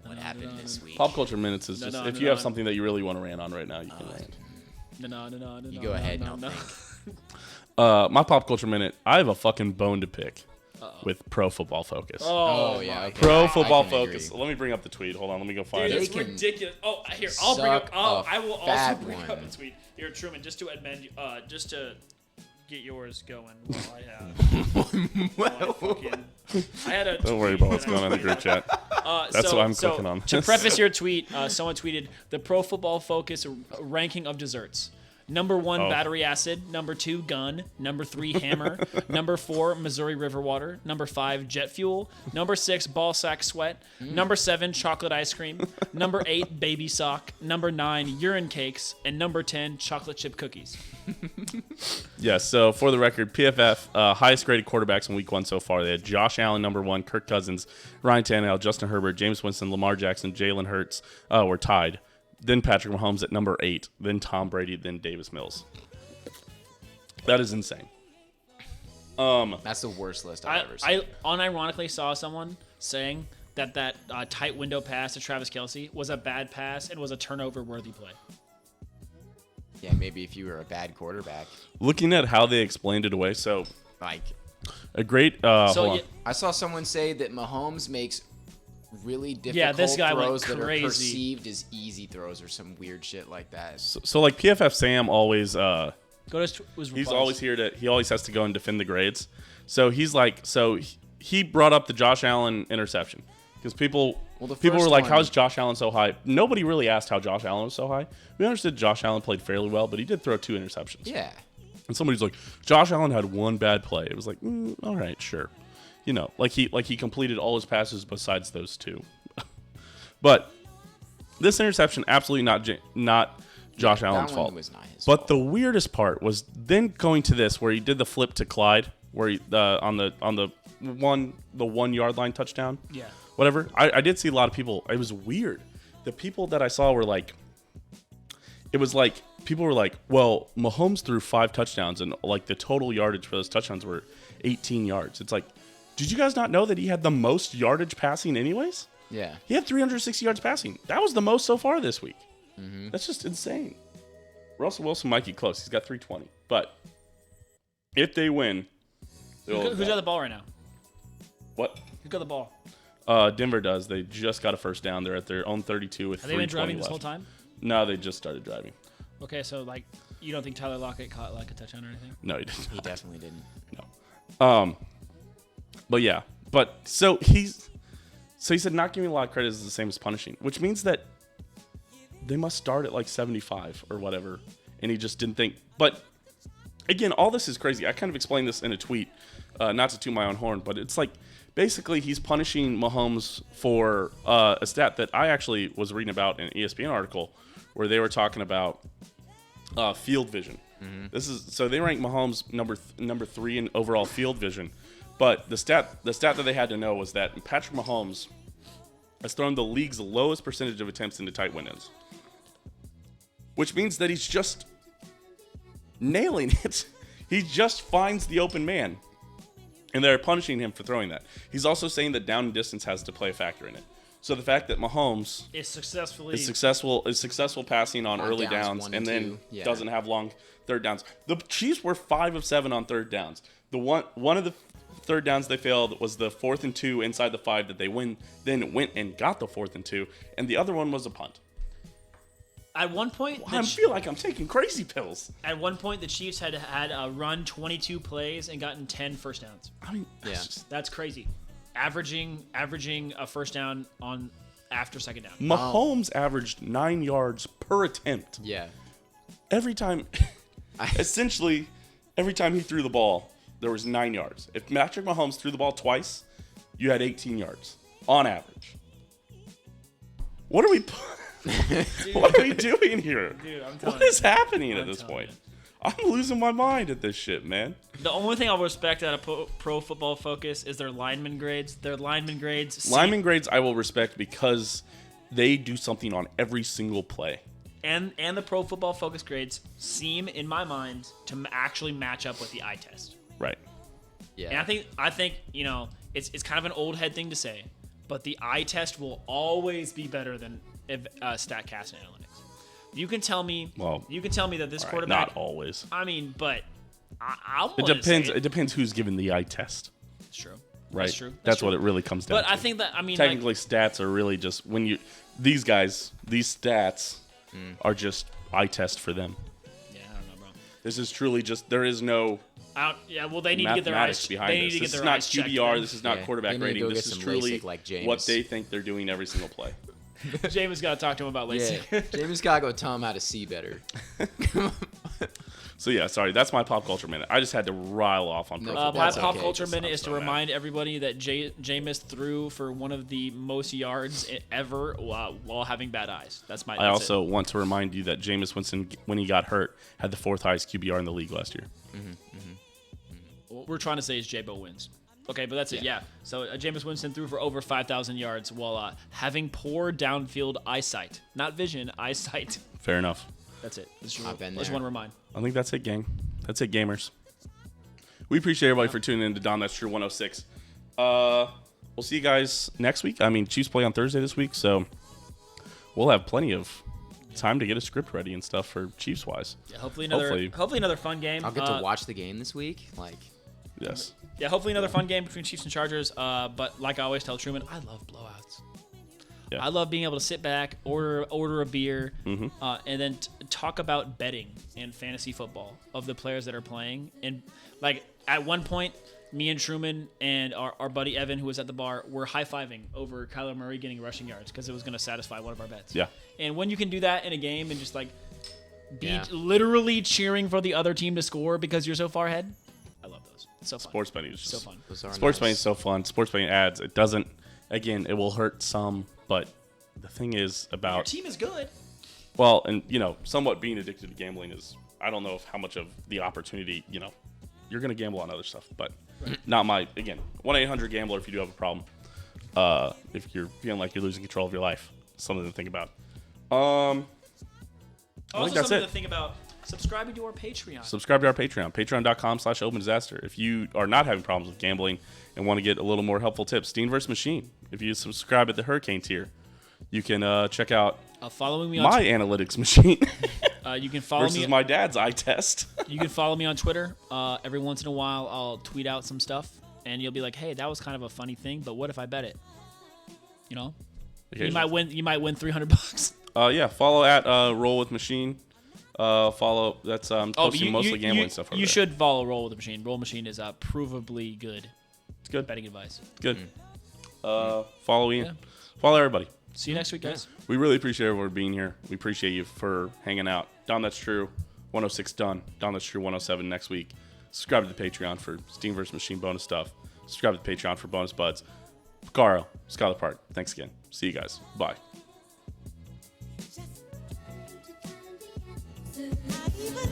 What happened this week? Pop culture minutes is just if you have something that you really want to rant on right now, you can rant. No. You go ahead and I'll think. My pop culture minute. I have a fucking bone to pick with Pro Football Focus. Oh, yeah. Okay. Pro Football I can Focus. agree. Let me bring up the tweet. Hold on. Let me go find Dude, it. it's They can ridiculous. Oh, here, I'll bring up. suck Oh, a I will also fat bring up one. a tweet. Here, Truman, just to amend, just to get yours going while I have. I had a. Don't worry tweet about what's that I going on in the group chat. That's what I'm clicking on. To preface your tweet, someone tweeted the Pro Football Focus ranking of desserts. Number 1, battery acid. Number 2, gun. Number 3, hammer. Number 4, Missouri River water. Number 5, jet fuel. Number 6, ball sack sweat. Number 7, chocolate ice cream. Number 8, baby sock. Number 9, urine cakes. And number 10, chocolate chip cookies. Yes, so for the record, PFF, highest graded quarterbacks in week 1 so far. They had Josh Allen, number 1, Kirk Cousins, Ryan Tannehill, Justin Herbert, James Winston, Lamar Jackson, Jalen Hurts were tied. Then Patrick Mahomes at number 8, then Tom Brady, then Davis Mills. That is insane. That's the worst list I've ever seen. I unironically saw someone saying that tight window pass to Travis Kelce was a bad pass and was a turnover-worthy play. Yeah, maybe if you were a bad quarterback. Looking at how they explained it away, so Like, a great hold on. I saw someone say that Mahomes makes really difficult Yeah, this guy went throws that are crazy. perceived as easy throws or some weird shit like that. So like PFF Sam always Go to his he's always here to he always has to go and defend the grades. So he's like he brought up the Josh Allen interception because people were first like, one- how is Josh Allen so high? Nobody really asked how Josh Allen was so high. We understood Josh Allen played fairly well, but he did throw 2 interceptions. Yeah. And somebody's like, Josh Allen had 1 bad play. It was like, all right, sure. You know, like he completed all his passes besides those 2. But this interception, absolutely not Josh Allen's that one fault. was not his But fault. the weirdest part was then going to this where he did the flip to Clyde, where he on the 1 yard line touchdown. Yeah. Whatever. I did see a lot of people. It was weird. The people that I saw were like, it was like people were like, well, Mahomes threw 5 touchdowns and like the total yardage for those touchdowns were 18 yards. It's like, did you guys not know that he had the most yardage passing anyways? Yeah. He had 360 yards passing. That was the most so far this week. That's just insane. Russell Wilson might get close. He's got 320. But if they win, Who's got the ball right now? what? Who's got the ball? Denver does. They just got a first down. They're at their own 32 with Have they been 3:20 driving this left. whole time? No, they just started driving. Okay, so like you don't think Tyler Lockett caught like a touchdown or anything? No, he didn't. He definitely didn't. No. But yeah. But so he said not giving a lot of credit is the same as punishing, which means that they must start at like 75 or whatever, and he just didn't think. But again, all this is crazy. I kind of explained this in a tweet, not to toot my own horn, but it's like basically he's punishing Mahomes for a stat that I actually was reading about in an ESPN article where they were talking about field vision. This is so they rank Mahomes number 3 in overall field vision, but the stat that they had to know was that Patrick Mahomes has thrown the league's lowest percentage of attempts into tight windows, which means that he's just nailing it. He just finds the open man, and they're punishing him for throwing that. He's also saying that down and distance has to play a factor in it. So the fact that Mahomes Is successfully is successful passing on early downs, downs 1 and and then 2. Yeah. doesn't have long third downs. The Chiefs were 5 of 7 on third downs. The one of the third downs they failed was the 4th and 2 inside the 5 that they then went and got the 4th and 2, and the other one was a punt. At one point, I feel like I'm taking crazy pills. the Chiefs had run 22 plays and gotten 10 first downs. I mean, Yeah. That's crazy. Averaging a first down on after second down. Mahomes averaged 9 yards per attempt. Yeah. Every time, essentially, every time he threw the ball, there was 9 yards. If Patrick Mahomes threw the ball twice, you had 18 yards on average. What are we doing here? Dude, I'm telling What is you. happening at I'm this telling point? you. I'm losing my mind at this shit, man. The only thing I'll respect out of Pro Football Focus is their lineman grades. Their lineman grades. Lineman grades I will respect because they do something on every single play. And the Pro Football Focus grades seem, in my mind, to actually match up with the eye test. Right. Yeah. And I think it's kind of an old head thing to say, but the eye test will always be better than StatCast and analytics. You can tell me. Well, you can tell me that this All right, quarterback. not always. I mean, but I'm. It depends. It depends who's given the eye test. It's true. Right. That's true. That's what it really comes down But to. I think that Technically, stats are really just when you these stats are just eye test for them. Yeah, I don't know, bro. This is truly just there is no Well, they need to get their mathematics eyes. behind They need this. to get This is their not eyes checked, QBR. man. This is not Yeah, quarterback they need to rating. go This get is some truly LASIK like what James. they think they're doing every single play. James got to talk to him about LASIK. Yeah. James gotta go tell him how to see better. So yeah, sorry, that's my pop culture minute. I just had to rile off on pro No, football. My That's pop okay. culture minute I'm is to so mad. remind everybody that Jameis threw for one of the most yards ever while having bad eyes. That's I also want to remind you that Jameis Winston, when he got hurt, had the 4th highest QBR in the league last year. What we're trying to say is J-Bo wins. Okay, but that's it. Yeah. Yeah. So Jameis Winston threw for over 5,000 yards while having poor downfield eyesight, not vision, eyesight. Fair enough. That's it. I've been Just there. want to remind. I think that's it, gang. That's it, gamers. We appreciate everybody for tuning in to Dahm That's True 106. We'll see you guys next week. I mean, Chiefs play on Thursday this week, so we'll have plenty of time to get a script ready and stuff for Chiefs wise. Yeah, hopefully Hopefully. another fun game. I'll get to watch the game this week. Like, Yes. Yeah, hopefully another fun game between Chiefs and Chargers. But like I always tell Truman, I love blowouts. Yeah. I love being able to sit back, order a beer, and then talk about betting and fantasy football of the players that are playing. And like at one point, me and Truman and our buddy Evan, who was at the bar, were high-fiving over Kyler Murray getting rushing yards because it was going to satisfy one of our bets. Yeah. And when you can do that in a game and just like be Yeah. literally cheering for the other team to score because you're so far ahead, I love those. It's so fun. Sports betting is So just fun. those are Sports nice. betting is so fun. Sports betting ads. It doesn't. Again, it will hurt some, but the thing is Your about team is good. well, and somewhat being addicted to gambling is. I don't know if how much of the opportunity. You're gonna gamble on other stuff, but not my. Again, 1-800-GAMBLER if you do have a problem. If you're feeling like you're losing control of your life, something to think about. I Also, think that's something it. to think about. Subscribing to our Patreon. Subscribe to our Patreon, patreon.com/opendisaster. If you are not having problems with gambling and want to get a little more helpful tips, Steen vs. Machine. If you subscribe at the Hurricane tier, you can check out Following me on my analytics machine you can follow versus me. my dad's eye test. You can follow me on Twitter. Every once in a while, I'll tweet out some stuff, and you'll be like, "Hey, that was kind of a funny thing, but what if I bet it?" You might win. You might win $300. Yeah, follow at Roll with Machine. Follow. That's posting mostly gambling stuff. Over You there. should follow Roll with the Machine. Roll Machine is provably good. It's good. Betting advice. Good. Follow Ian. Yeah. Follow everybody. See you next week, guys. We really appreciate everyone being here. We appreciate you for hanging out. Dahm That's True 106 done. Dahm That's True 107 next week. Subscribe to the Patreon for Steam vs. Machine bonus stuff. Subscribe to the Patreon for bonus buds. Caro, Skylar Park. Thanks again. See you guys. Bye. Not even